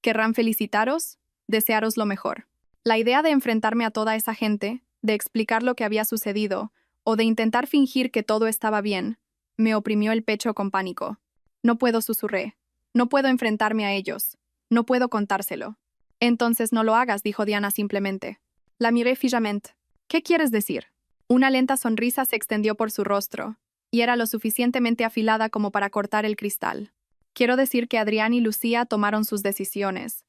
Querrán felicitaros, desearos lo mejor. La idea de enfrentarme a toda esa gente, de explicar lo que había sucedido, o de intentar fingir que todo estaba bien, me oprimió el pecho con pánico. No puedo, susurré. No puedo enfrentarme a ellos. No puedo contárselo. Entonces no lo hagas, dijo Diana simplemente. La miré fijamente. ¿Qué quieres decir? Una lenta sonrisa se extendió por su rostro, y era lo suficientemente afilada como para cortar el cristal. Quiero decir que Adrián y Lucía tomaron sus decisiones.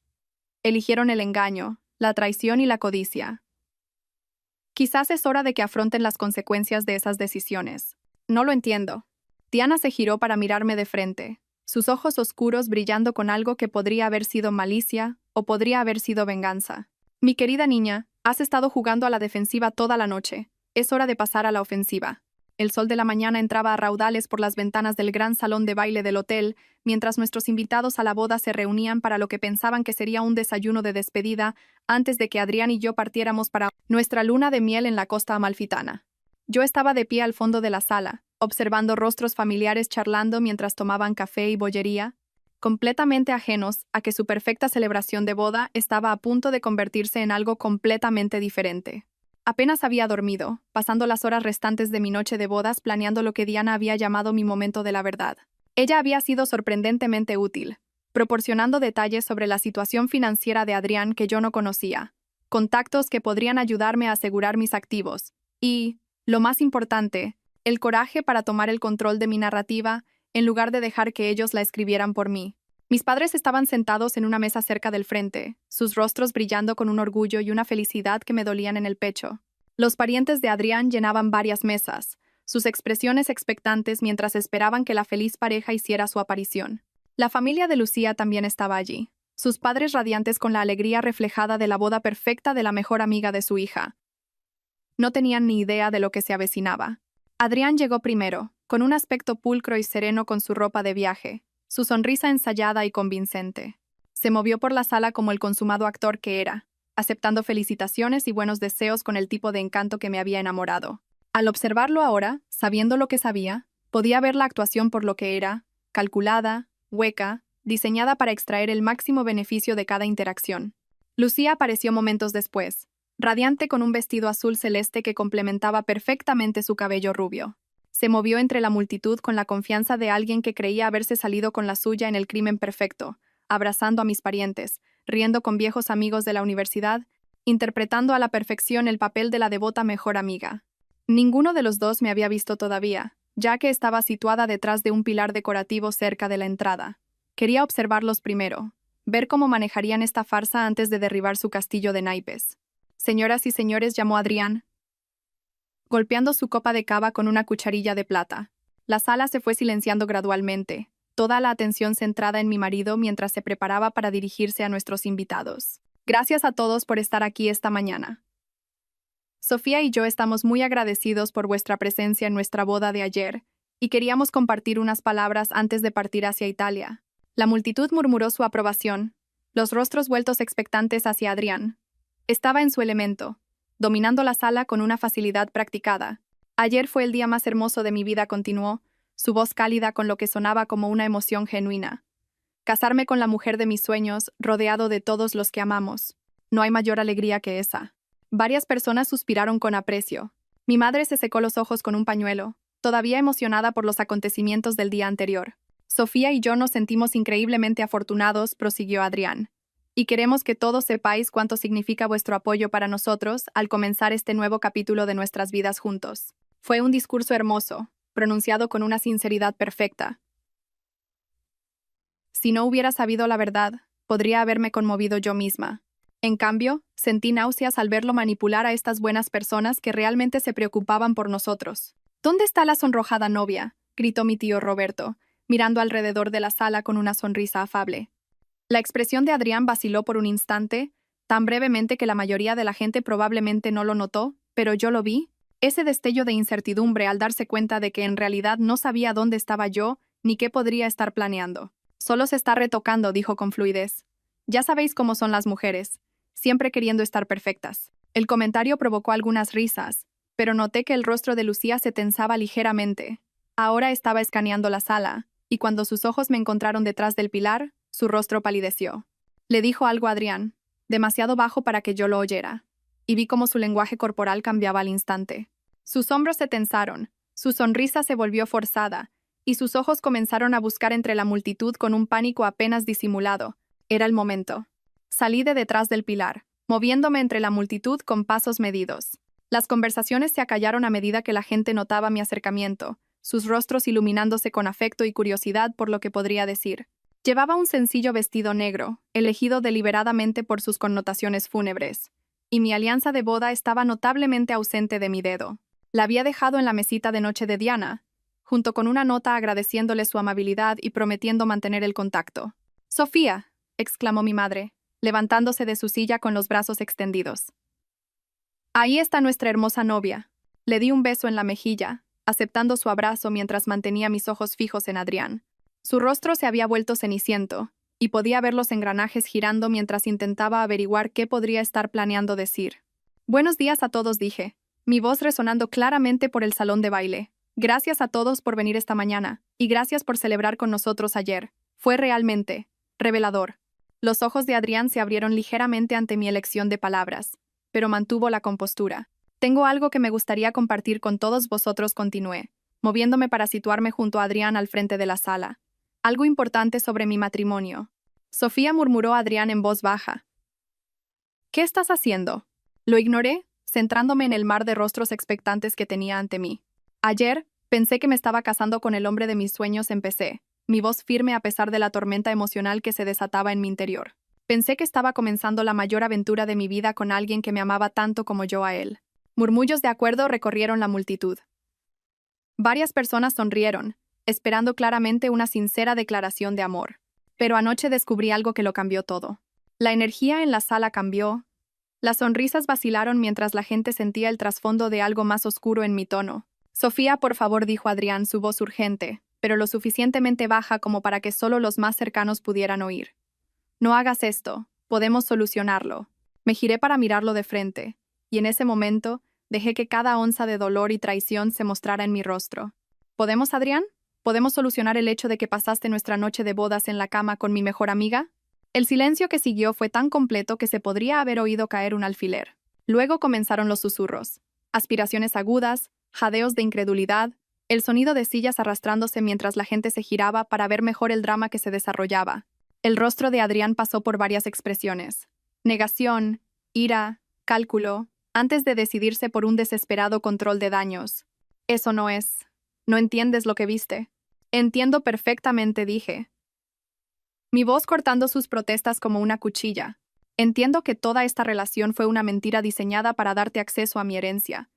Eligieron el engaño, la traición y la codicia. Quizás es hora de que afronten las consecuencias de esas decisiones. No lo entiendo. Diana se giró para mirarme de frente, sus ojos oscuros brillando con algo que podría haber sido malicia o podría haber sido venganza. Mi querida niña, has estado jugando a la defensiva toda la noche. Es hora de pasar a la ofensiva. El sol de la mañana entraba a raudales por las ventanas del gran salón de baile del hotel, mientras nuestros invitados a la boda se reunían para lo que pensaban que sería un desayuno de despedida antes de que Adrián y yo partiéramos para nuestra luna de miel en la costa amalfitana. Yo estaba de pie al fondo de la sala, observando rostros familiares charlando mientras tomaban café y bollería, completamente ajenos a que su perfecta celebración de boda estaba a punto de convertirse en algo completamente diferente. Apenas había dormido, pasando las horas restantes de mi noche de bodas planeando lo que Diana había llamado mi momento de la verdad. Ella había sido sorprendentemente útil, proporcionando detalles sobre la situación financiera de Adrián que yo no conocía, contactos que podrían ayudarme a asegurar mis activos, y, lo más importante, el coraje para tomar el control de mi narrativa en lugar de dejar que ellos la escribieran por mí. Mis padres estaban sentados en una mesa cerca del frente, sus rostros brillando con un orgullo y una felicidad que me dolían en el pecho. Los parientes de Adrián llenaban varias mesas, sus expresiones expectantes mientras esperaban que la feliz pareja hiciera su aparición. La familia de Lucía también estaba allí, sus padres radiantes con la alegría reflejada de la boda perfecta de la mejor amiga de su hija. No tenían ni idea de lo que se avecinaba. Adrián llegó primero, con un aspecto pulcro y sereno con su ropa de viaje, su sonrisa ensayada y convincente. Se movió por la sala como el consumado actor que era, aceptando felicitaciones y buenos deseos con el tipo de encanto que me había enamorado. Al observarlo ahora, sabiendo lo que sabía, podía ver la actuación por lo que era, calculada, hueca, diseñada para extraer el máximo beneficio de cada interacción. Lucía apareció momentos después, radiante con un vestido azul celeste que complementaba perfectamente su cabello rubio. Se movió entre la multitud con la confianza de alguien que creía haberse salido con la suya en el crimen perfecto, abrazando a mis parientes, riendo con viejos amigos de la universidad, interpretando a la perfección el papel de la devota mejor amiga. Ninguno de los dos me había visto todavía, ya que estaba situada detrás de un pilar decorativo cerca de la entrada. Quería observarlos primero, ver cómo manejarían esta farsa antes de derribar su castillo de naipes. Señoras y señores, llamó Adrián, golpeando su copa de cava con una cucharilla de plata. La sala se fue silenciando gradualmente, toda la atención centrada en mi marido mientras se preparaba para dirigirse a nuestros invitados. Gracias a todos por estar aquí esta mañana. Sofía y yo estamos muy agradecidos por vuestra presencia en nuestra boda de ayer, y queríamos compartir unas palabras antes de partir hacia Italia. La multitud murmuró su aprobación, los rostros vueltos expectantes hacia Adrián. Estaba en su elemento, dominando la sala con una facilidad practicada. Ayer fue el día más hermoso de mi vida, continuó, su voz cálida con lo que sonaba como una emoción genuina. Casarme con la mujer de mis sueños, rodeado de todos los que amamos. No hay mayor alegría que esa. Varias personas suspiraron con aprecio. Mi madre se secó los ojos con un pañuelo, todavía emocionada por los acontecimientos del día anterior. Sofía y yo nos sentimos increíblemente afortunados, prosiguió Adrián. Y queremos que todos sepáis cuánto significa vuestro apoyo para nosotros al comenzar este nuevo capítulo de nuestras vidas juntos. Fue un discurso hermoso, pronunciado con una sinceridad perfecta. Si no hubiera sabido la verdad, podría haberme conmovido yo misma. En cambio, sentí náuseas al verlo manipular a estas buenas personas que realmente se preocupaban por nosotros. ¿Dónde está la sonrojada novia?, gritó mi tío Roberto, mirando alrededor de la sala con una sonrisa afable. La expresión de Adrián vaciló por un instante, tan brevemente que la mayoría de la gente probablemente no lo notó, pero yo lo vi. Ese destello de incertidumbre al darse cuenta de que en realidad no sabía dónde estaba yo ni qué podría estar planeando. Solo se está retocando, dijo con fluidez. Ya sabéis cómo son las mujeres, siempre queriendo estar perfectas. El comentario provocó algunas risas, pero noté que el rostro de Lucía se tensaba ligeramente. Ahora estaba escaneando la sala, y cuando sus ojos me encontraron detrás del pilar, su rostro palideció. Le dijo algo a Adrián, demasiado bajo para que yo lo oyera, y vi cómo su lenguaje corporal cambiaba al instante. Sus hombros se tensaron, su sonrisa se volvió forzada, y sus ojos comenzaron a buscar entre la multitud con un pánico apenas disimulado. Era el momento. Salí de detrás del pilar, moviéndome entre la multitud con pasos medidos. Las conversaciones se acallaron a medida que la gente notaba mi acercamiento, sus rostros iluminándose con afecto y curiosidad por lo que podría decir. Llevaba un sencillo vestido negro, elegido deliberadamente por sus connotaciones fúnebres, y mi alianza de boda estaba notablemente ausente de mi dedo. La había dejado en la mesita de noche de Diana, junto con una nota agradeciéndole su amabilidad y prometiendo mantener el contacto. «Sofía», exclamó mi madre, levantándose de su silla con los brazos extendidos. «Ahí está nuestra hermosa novia». Le di un beso en la mejilla, aceptando su abrazo mientras mantenía mis ojos fijos en Adrián. Su rostro se había vuelto ceniciento, y podía ver los engranajes girando mientras intentaba averiguar qué podría estar planeando decir. «Buenos días a todos», dije, mi voz resonando claramente por el salón de baile. «Gracias a todos por venir esta mañana, y gracias por celebrar con nosotros ayer. Fue realmente revelador». Los ojos de Adrián se abrieron ligeramente ante mi elección de palabras, pero mantuvo la compostura. «Tengo algo que me gustaría compartir con todos vosotros», continué, moviéndome para situarme junto a Adrián al frente de la sala. «Algo importante sobre mi matrimonio. Sofía, murmuró Adrián en voz baja. ¿Qué estás haciendo? Lo ignoré, centrándome en el mar de rostros expectantes que tenía ante mí. Ayer, pensé que me estaba casando con el hombre de mis sueños. Empecé, mi voz firme a pesar de la tormenta emocional que se desataba en mi interior. Pensé que estaba comenzando la mayor aventura de mi vida con alguien que me amaba tanto como yo a él. Murmullos de acuerdo recorrieron la multitud. Varias personas sonrieron, esperando claramente una sincera declaración de amor. Pero anoche descubrí algo que lo cambió todo. La energía en la sala cambió. Las sonrisas vacilaron mientras la gente sentía el trasfondo de algo más oscuro en mi tono. Sofía, por favor, dijo Adrián, su voz urgente, pero lo suficientemente baja como para que solo los más cercanos pudieran oír. No hagas esto, podemos solucionarlo. Me giré para mirarlo de frente, y en ese momento dejé que cada onza de dolor y traición se mostrara en mi rostro. ¿Podemos, Adrián? ¿Podemos solucionar el hecho de que pasaste nuestra noche de bodas en la cama con mi mejor amiga? El silencio que siguió fue tan completo que se podría haber oído caer un alfiler. Luego comenzaron los susurros, aspiraciones agudas, jadeos de incredulidad, el sonido de sillas arrastrándose mientras la gente se giraba para ver mejor el drama que se desarrollaba. El rostro de Adrián pasó por varias expresiones: negación, ira, cálculo, antes de decidirse por un desesperado control de daños. Eso no es. No entiendes lo que viste. Entiendo perfectamente, dije. Mi voz cortando sus protestas como una cuchilla. Entiendo que toda esta relación fue una mentira diseñada para darte acceso a mi herencia.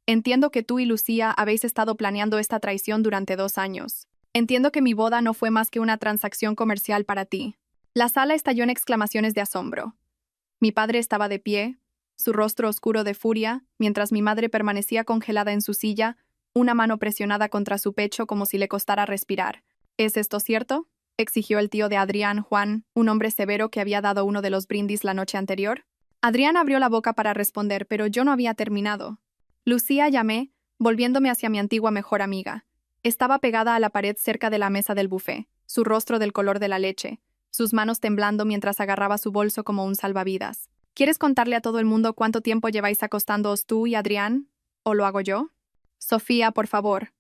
Entiendo que tú y Lucía habéis estado planeando esta traición durante 2 años. Entiendo que mi boda no fue más que una transacción comercial para ti. La sala estalló en exclamaciones de asombro. Mi padre estaba de pie, su rostro oscuro de furia, mientras mi madre permanecía congelada en su silla, una mano presionada contra su pecho como si le costara respirar. ¿Es esto cierto?, exigió el tío de Adrián, Juan, un hombre severo que había dado uno de los brindis la noche anterior. Adrián abrió la boca para responder, pero yo no había terminado. Lucía, llamé, volviéndome hacia mi antigua mejor amiga. Estaba pegada a la pared cerca de la mesa del buffet, su rostro del color de la leche, sus manos temblando mientras agarraba su bolso como un salvavidas. ¿Quieres contarle a todo el mundo cuánto tiempo lleváis acostándoos tú y Adrián? ¿O lo hago yo? Sofía, por favor,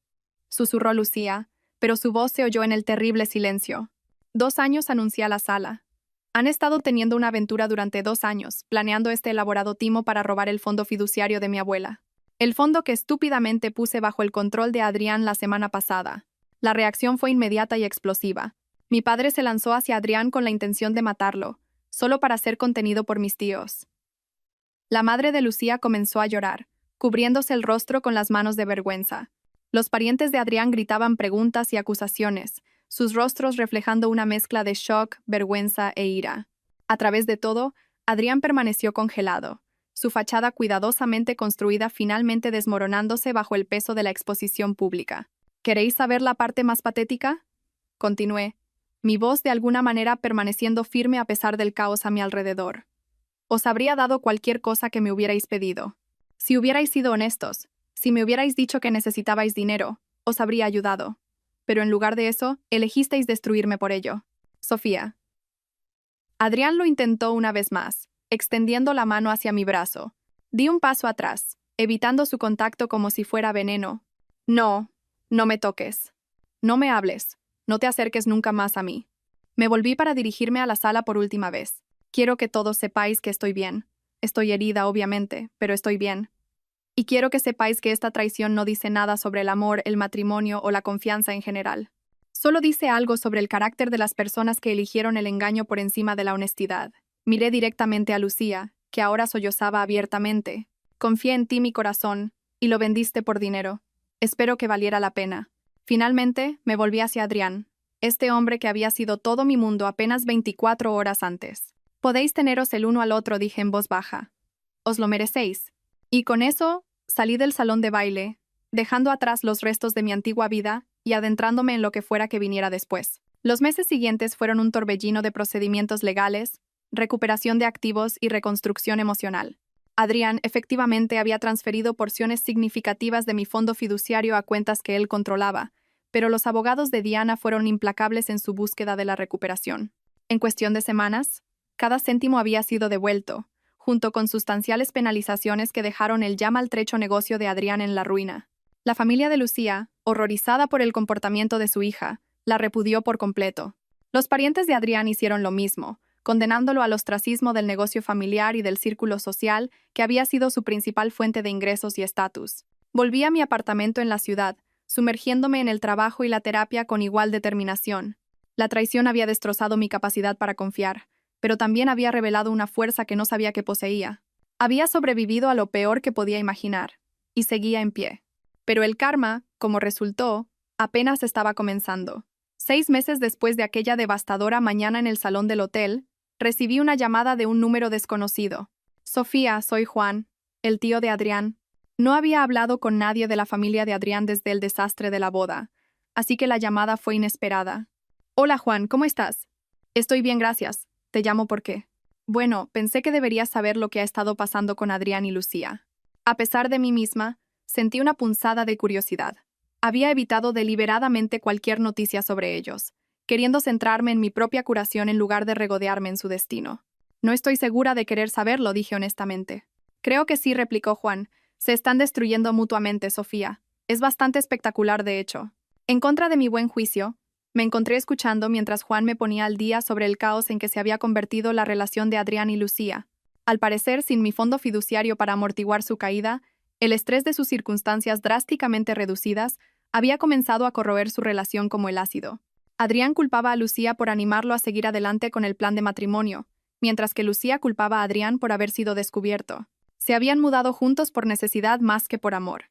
susurró Lucía, pero su voz se oyó en el terrible silencio. 2 años, anuncié a la sala. Han estado teniendo una aventura durante 2 años, planeando este elaborado timo para robar el fondo fiduciario de mi abuela. El fondo que estúpidamente puse bajo el control de Adrián la semana pasada. La reacción fue inmediata y explosiva. Mi padre se lanzó hacia Adrián con la intención de matarlo, solo para ser contenido por mis tíos. La madre de Lucía comenzó a llorar, cubriéndose el rostro con las manos de vergüenza. Los parientes de Adrián gritaban preguntas y acusaciones, sus rostros reflejando una mezcla de shock, vergüenza e ira. A través de todo, Adrián permaneció congelado, su fachada cuidadosamente construida finalmente desmoronándose bajo el peso de la exposición pública. ¿Queréis saber la parte más patética?, continué, mi voz de alguna manera permaneciendo firme a pesar del caos a mi alrededor. Os habría dado cualquier cosa que me hubierais pedido. Si hubierais sido honestos, si me hubierais dicho que necesitabais dinero, os habría ayudado. Pero en lugar de eso, elegisteis destruirme por ello. Sofía. Adrián lo intentó una vez más, extendiendo la mano hacia mi brazo. Di un paso atrás, evitando su contacto como si fuera veneno. No, no me toques. No me hables. No te acerques nunca más a mí. Me volví para dirigirme a la sala por última vez. Quiero que todos sepáis que estoy bien. Estoy herida, obviamente, pero estoy bien. Y quiero que sepáis que esta traición no dice nada sobre el amor, el matrimonio o la confianza en general. Solo dice algo sobre el carácter de las personas que eligieron el engaño por encima de la honestidad. Miré directamente a Lucía, que ahora sollozaba abiertamente. Confié en ti, mi corazón, y lo vendiste por dinero. Espero que valiera la pena. Finalmente, me volví hacia Adrián, este hombre que había sido todo mi mundo apenas 24 horas antes. Podéis teneros el uno al otro, dije en voz baja. Os lo merecéis. Y con eso, salí del salón de baile, dejando atrás los restos de mi antigua vida y adentrándome en lo que fuera que viniera después. Los meses siguientes fueron un torbellino de procedimientos legales, recuperación de activos y reconstrucción emocional. Adrián efectivamente había transferido porciones significativas de mi fondo fiduciario a cuentas que él controlaba, pero los abogados de Diana fueron implacables en su búsqueda de la recuperación. En cuestión de semanas, cada céntimo había sido devuelto, junto con sustanciales penalizaciones que dejaron el ya maltrecho negocio de Adrián en la ruina. La familia de Lucía, horrorizada por el comportamiento de su hija, la repudió por completo. Los parientes de Adrián hicieron lo mismo, condenándolo al ostracismo del negocio familiar y del círculo social que había sido su principal fuente de ingresos y estatus. Volví a mi apartamento en la ciudad, sumergiéndome en el trabajo y la terapia con igual determinación. La traición había destrozado mi capacidad para confiar, pero también había revelado una fuerza que no sabía que poseía. Había sobrevivido a lo peor que podía imaginar, y seguía en pie. Pero el karma, como resultó, apenas estaba comenzando. 6 meses después de aquella devastadora mañana en el salón del hotel, recibí una llamada de un número desconocido. Sofía, soy Juan, el tío de Adrián. No había hablado con nadie de la familia de Adrián desde el desastre de la boda, así que la llamada fue inesperada. Hola Juan, ¿cómo estás? Estoy bien, gracias. Te llamo porque. Bueno, pensé que deberías saber lo que ha estado pasando con Adrián y Lucía. A pesar de mí misma, sentí una punzada de curiosidad. Había evitado deliberadamente cualquier noticia sobre ellos, queriendo centrarme en mi propia curación en lugar de regodearme en su destino. No estoy segura de querer saberlo, dije honestamente. Creo que sí, replicó Juan. Se están destruyendo mutuamente, Sofía. Es bastante espectacular, de hecho. En contra de mi buen juicio, me encontré escuchando mientras Juan me ponía al día sobre el caos en que se había convertido la relación de Adrián y Lucía. Al parecer, sin mi fondo fiduciario para amortiguar su caída, el estrés de sus circunstancias drásticamente reducidas había comenzado a corroer su relación como el ácido. Adrián culpaba a Lucía por animarlo a seguir adelante con el plan de matrimonio, mientras que Lucía culpaba a Adrián por haber sido descubierto. Se habían mudado juntos por necesidad más que por amor.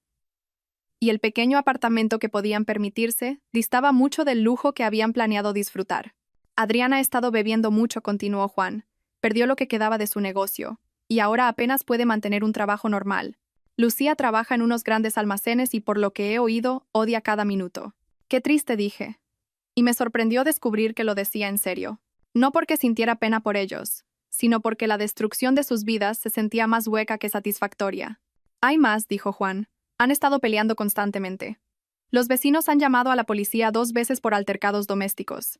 Y el pequeño apartamento que podían permitirse distaba mucho del lujo que habían planeado disfrutar. Adrián ha estado bebiendo mucho, continuó Juan. Perdió lo que quedaba de su negocio, y ahora apenas puede mantener un trabajo normal. Lucía trabaja en unos grandes almacenes y por lo que he oído, odia cada minuto. Qué triste, dije. Y me sorprendió descubrir que lo decía en serio. No porque sintiera pena por ellos, sino porque la destrucción de sus vidas se sentía más hueca que satisfactoria. Hay más, dijo Juan. Han estado peleando constantemente. Los vecinos han llamado a la policía 2 veces por altercados domésticos.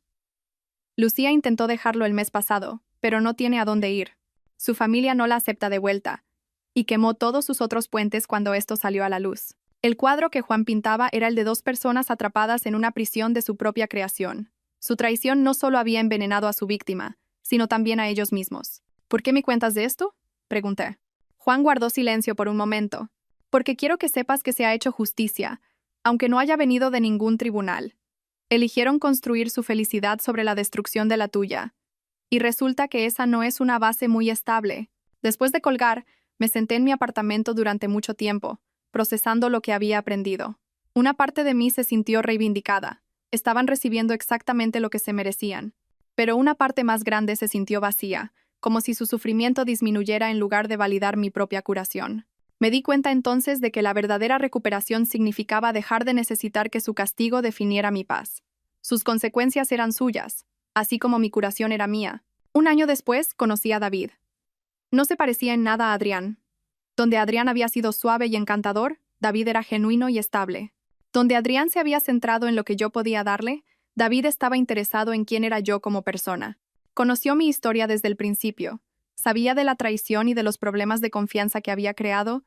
Lucía intentó dejarlo el mes pasado, pero no tiene a dónde ir. Su familia no la acepta de vuelta, y quemó todos sus otros puentes cuando esto salió a la luz. El cuadro que Juan pintaba era el de 2 personas atrapadas en una prisión de su propia creación. Su traición no solo había envenenado a su víctima, sino también a ellos mismos. ¿Por qué me cuentas de esto?, pregunté. Juan guardó silencio por un momento. Porque quiero que sepas que se ha hecho justicia, aunque no haya venido de ningún tribunal. Eligieron construir su felicidad sobre la destrucción de la tuya. Y resulta que esa no es una base muy estable. Después de colgar, me senté en mi apartamento durante mucho tiempo, procesando lo que había aprendido. Una parte de mí se sintió reivindicada. Estaban recibiendo exactamente lo que se merecían. Pero una parte más grande se sintió vacía, como si su sufrimiento disminuyera en lugar de validar mi propia curación. Me di cuenta entonces de que la verdadera recuperación significaba dejar de necesitar que su castigo definiera mi paz. Sus consecuencias eran suyas, así como mi curación era mía. 1 año después conocí a David. No se parecía en nada a Adrián. Donde Adrián había sido suave y encantador, David era genuino y estable. Donde Adrián se había centrado en lo que yo podía darle, David estaba interesado en quién era yo como persona. Conoció mi historia desde el principio, sabía de la traición y de los problemas de confianza que había creado,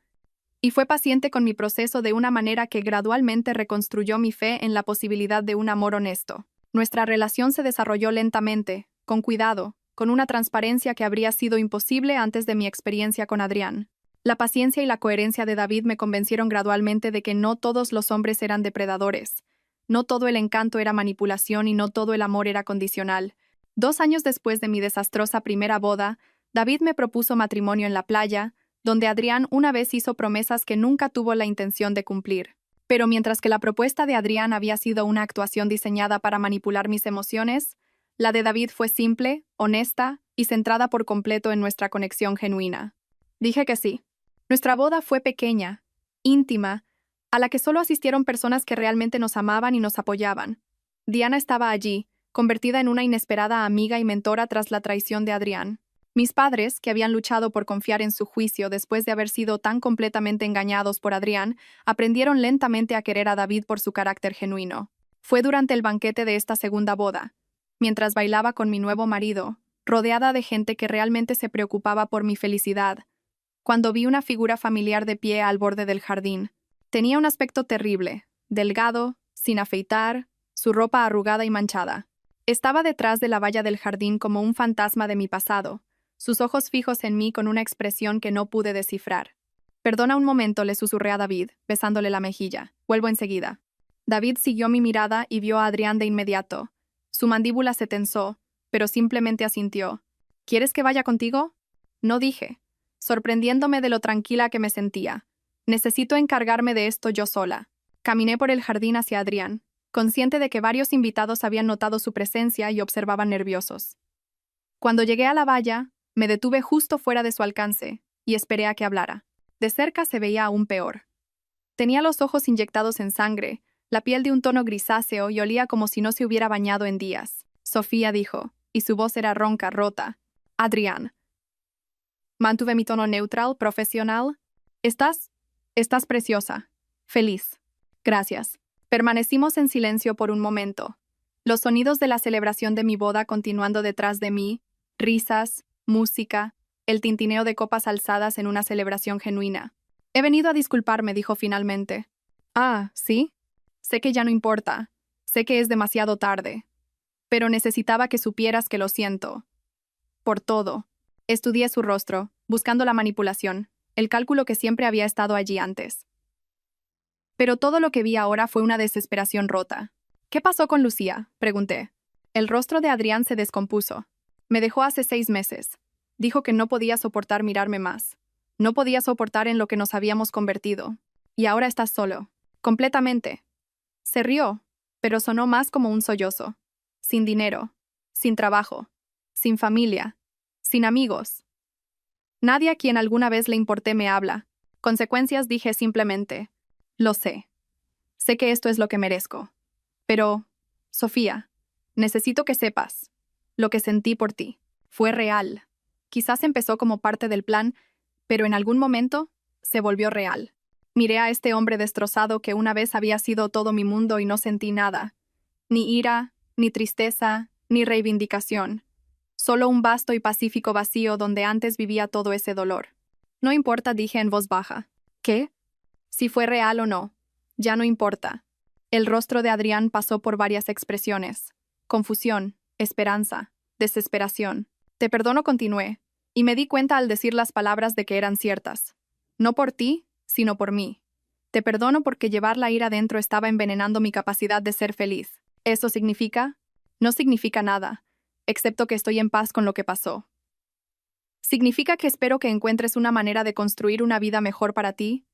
y fue paciente con mi proceso de una manera que gradualmente reconstruyó mi fe en la posibilidad de un amor honesto. Nuestra relación se desarrolló lentamente, con cuidado, con una transparencia que habría sido imposible antes de mi experiencia con Adrián. La paciencia y la coherencia de David me convencieron gradualmente de que no todos los hombres eran depredadores. No todo el encanto era manipulación y no todo el amor era condicional. 2 años después de mi desastrosa primera boda, David me propuso matrimonio en la playa, donde Adrián una vez hizo promesas que nunca tuvo la intención de cumplir. Pero mientras que la propuesta de Adrián había sido una actuación diseñada para manipular mis emociones, la de David fue simple, honesta y centrada por completo en nuestra conexión genuina. Dije que sí. Nuestra boda fue pequeña, íntima, a la que solo asistieron personas que realmente nos amaban y nos apoyaban. Diana estaba allí, convertida en una inesperada amiga y mentora tras la traición de Adrián. Mis padres, que habían luchado por confiar en su juicio después de haber sido tan completamente engañados por Adrián, aprendieron lentamente a querer a David por su carácter genuino. Fue durante el banquete de esta segunda boda, mientras bailaba con mi nuevo marido, rodeada de gente que realmente se preocupaba por mi felicidad, cuando vi una figura familiar de pie al borde del jardín. Tenía un aspecto terrible, delgado, sin afeitar, su ropa arrugada y manchada. Estaba detrás de la valla del jardín como un fantasma de mi pasado, sus ojos fijos en mí con una expresión que no pude descifrar. Perdona un momento, le susurré a David, besándole la mejilla. Vuelvo enseguida. David siguió mi mirada y vio a Adrián de inmediato. Su mandíbula se tensó, pero simplemente asintió. ¿Quieres que vaya contigo? No dije, sorprendiéndome de lo tranquila que me sentía. Necesito encargarme de esto yo sola. Caminé por el jardín hacia Adrián, consciente de que varios invitados habían notado su presencia y observaban nerviosos. Cuando llegué a la valla, me detuve justo fuera de su alcance y esperé a que hablara. De cerca se veía aún peor. Tenía los ojos inyectados en sangre, la piel de un tono grisáceo y olía como si no se hubiera bañado en días. Sofía dijo, y su voz era ronca, rota. Adrián. Mantuve mi tono neutral, profesional. Estás preciosa. Feliz. Gracias. Permanecimos en silencio por un momento. Los sonidos de la celebración de mi boda continuando detrás de mí, risas, música, el tintineo de copas alzadas en una celebración genuina. He venido a disculparme, dijo finalmente. Ah, ¿sí? Sé que ya no importa. Sé que es demasiado tarde. Pero necesitaba que supieras que lo siento. Por todo. Estudié su rostro, buscando la manipulación, el cálculo que siempre había estado allí antes. Pero todo lo que vi ahora fue una desesperación rota. ¿Qué pasó con Lucía?, pregunté. El rostro de Adrián se descompuso. Me dejó hace 6 meses. Dijo que no podía soportar mirarme más. No podía soportar en lo que nos habíamos convertido. Y ahora estás solo. Completamente. Se rió, pero sonó más como un sollozo. Sin dinero. Sin trabajo. Sin familia. Sin amigos. Nadie a quien alguna vez le importé me habla. Consecuencias, dije simplemente. Lo sé. Sé que esto es lo que merezco. Pero, Sofía, necesito que sepas. Lo que sentí por ti fue real. Quizás empezó como parte del plan, pero en algún momento se volvió real. Miré a este hombre destrozado que una vez había sido todo mi mundo y no sentí nada. Ni ira, ni tristeza, ni reivindicación. Solo un vasto y pacífico vacío donde antes vivía todo ese dolor. No importa, dije en voz baja. ¿Qué? Si fue real o no. Ya no importa. El rostro de Adrián pasó por varias expresiones. Confusión, esperanza, desesperación. Te perdono, continué, y me di cuenta al decir las palabras de que eran ciertas. No por ti, sino por mí. Te perdono porque llevar la ira dentro estaba envenenando mi capacidad de ser feliz. ¿Eso significa? No significa nada, excepto que estoy en paz con lo que pasó. Significa que espero que encuentres una manera de construir una vida mejor para ti,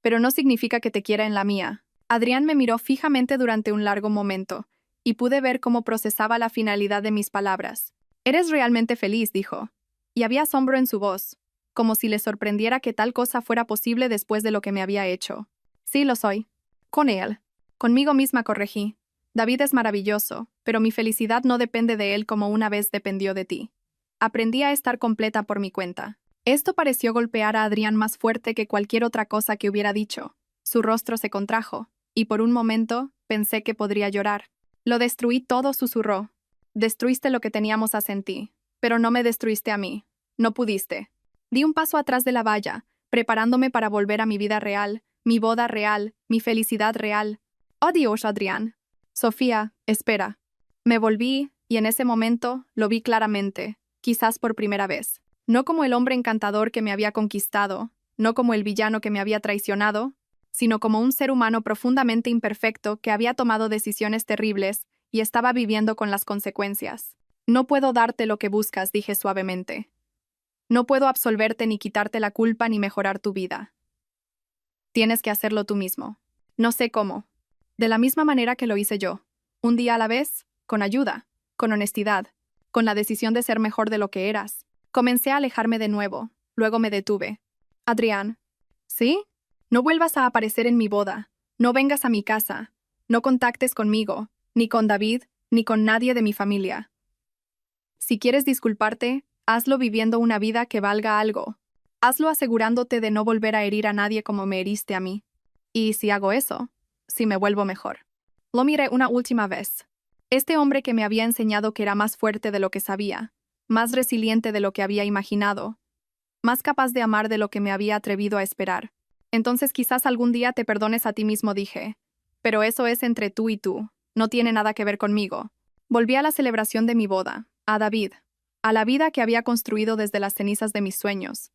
pero no significa que te quiera en la mía. Adrián me miró fijamente durante un largo momento, y pude ver cómo procesaba la finalidad de mis palabras. Eres realmente feliz, dijo, y había asombro en su voz, como si le sorprendiera que tal cosa fuera posible después de lo que me había hecho. Sí, lo soy. Con él. Conmigo misma, corregí. David es maravilloso, pero mi felicidad no depende de él como una vez dependió de ti. Aprendí a estar completa por mi cuenta. Esto pareció golpear a Adrián más fuerte que cualquier otra cosa que hubiera dicho. Su rostro se contrajo, y por un momento pensé que podría llorar. Lo destruí todo, susurró. Destruiste lo que teníamos en ti, pero no me destruiste a mí. No pudiste. Di un paso atrás de la valla, preparándome para volver a mi vida real, mi boda real, mi felicidad real. Oh Dios, Adrián. Sofía, espera. Me volví, y en ese momento lo vi claramente, quizás por primera vez. No como el hombre encantador que me había conquistado, no como el villano que me había traicionado, sino como un ser humano profundamente imperfecto que había tomado decisiones terribles y estaba viviendo con las consecuencias. No puedo darte lo que buscas, dije suavemente. No puedo absolverte ni quitarte la culpa ni mejorar tu vida. Tienes que hacerlo tú mismo. No sé cómo. De la misma manera que lo hice yo. Un día a la vez, con ayuda, con honestidad, con la decisión de ser mejor de lo que eras. Comencé a alejarme de nuevo, luego me detuve. Adrián. ¿Sí? No vuelvas a aparecer en mi boda. No vengas a mi casa. No contactes conmigo, ni con David, ni con nadie de mi familia. Si quieres disculparte, hazlo viviendo una vida que valga algo. Hazlo asegurándote de no volver a herir a nadie como me heriste a mí. Y si hago eso, si me vuelvo mejor. Lo miré una última vez. Este hombre que me había enseñado que era más fuerte de lo que sabía, más resiliente de lo que había imaginado, más capaz de amar de lo que me había atrevido a esperar. Entonces quizás algún día te perdones a ti mismo, dije. Pero eso es entre tú y tú. No tiene nada que ver conmigo. Volví a la celebración de mi boda, a David, a la vida que había construido desde las cenizas de mis sueños.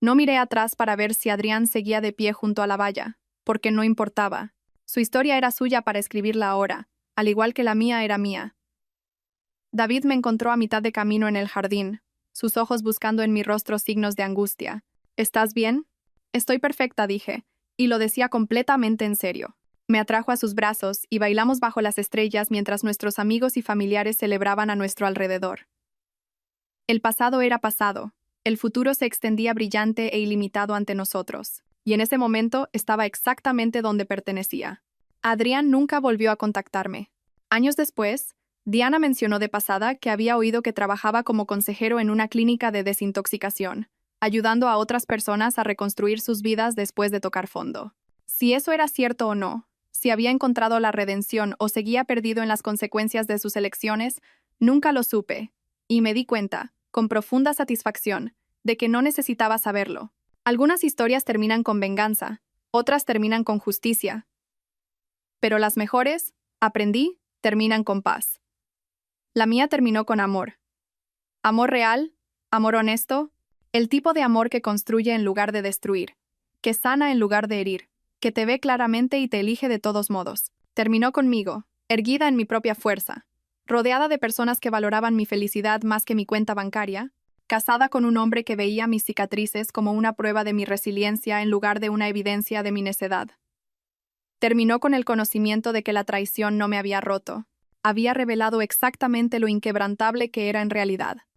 No miré atrás para ver si Adrián seguía de pie junto a la valla, porque no importaba. Su historia era suya para escribirla ahora, al igual que la mía era mía. David me encontró a mitad de camino en el jardín, sus ojos buscando en mi rostro signos de angustia. ¿Estás bien? Estoy perfecta, dije, y lo decía completamente en serio. Me atrajo a sus brazos y bailamos bajo las estrellas mientras nuestros amigos y familiares celebraban a nuestro alrededor. El pasado era pasado, el futuro se extendía brillante e ilimitado ante nosotros, y en ese momento estaba exactamente donde pertenecía. Adrián nunca volvió a contactarme. Años después, Diana mencionó de pasada que había oído que trabajaba como consejero en una clínica de desintoxicación, ayudando a otras personas a reconstruir sus vidas después de tocar fondo. Si eso era cierto o no, si había encontrado la redención o seguía perdido en las consecuencias de sus elecciones, nunca lo supe, y me di cuenta, con profunda satisfacción, de que no necesitaba saberlo. Algunas historias terminan con venganza, otras terminan con justicia. Pero las mejores, aprendí, terminan con paz. La mía terminó con amor. Amor real, amor honesto, el tipo de amor que construye en lugar de destruir, que sana en lugar de herir, que te ve claramente y te elige de todos modos. Terminó conmigo, erguida en mi propia fuerza, rodeada de personas que valoraban mi felicidad más que mi cuenta bancaria, casada con un hombre que veía mis cicatrices como una prueba de mi resiliencia en lugar de una evidencia de mi necedad. Terminó con el conocimiento de que la traición no me había roto, había revelado exactamente lo inquebrantable que era en realidad.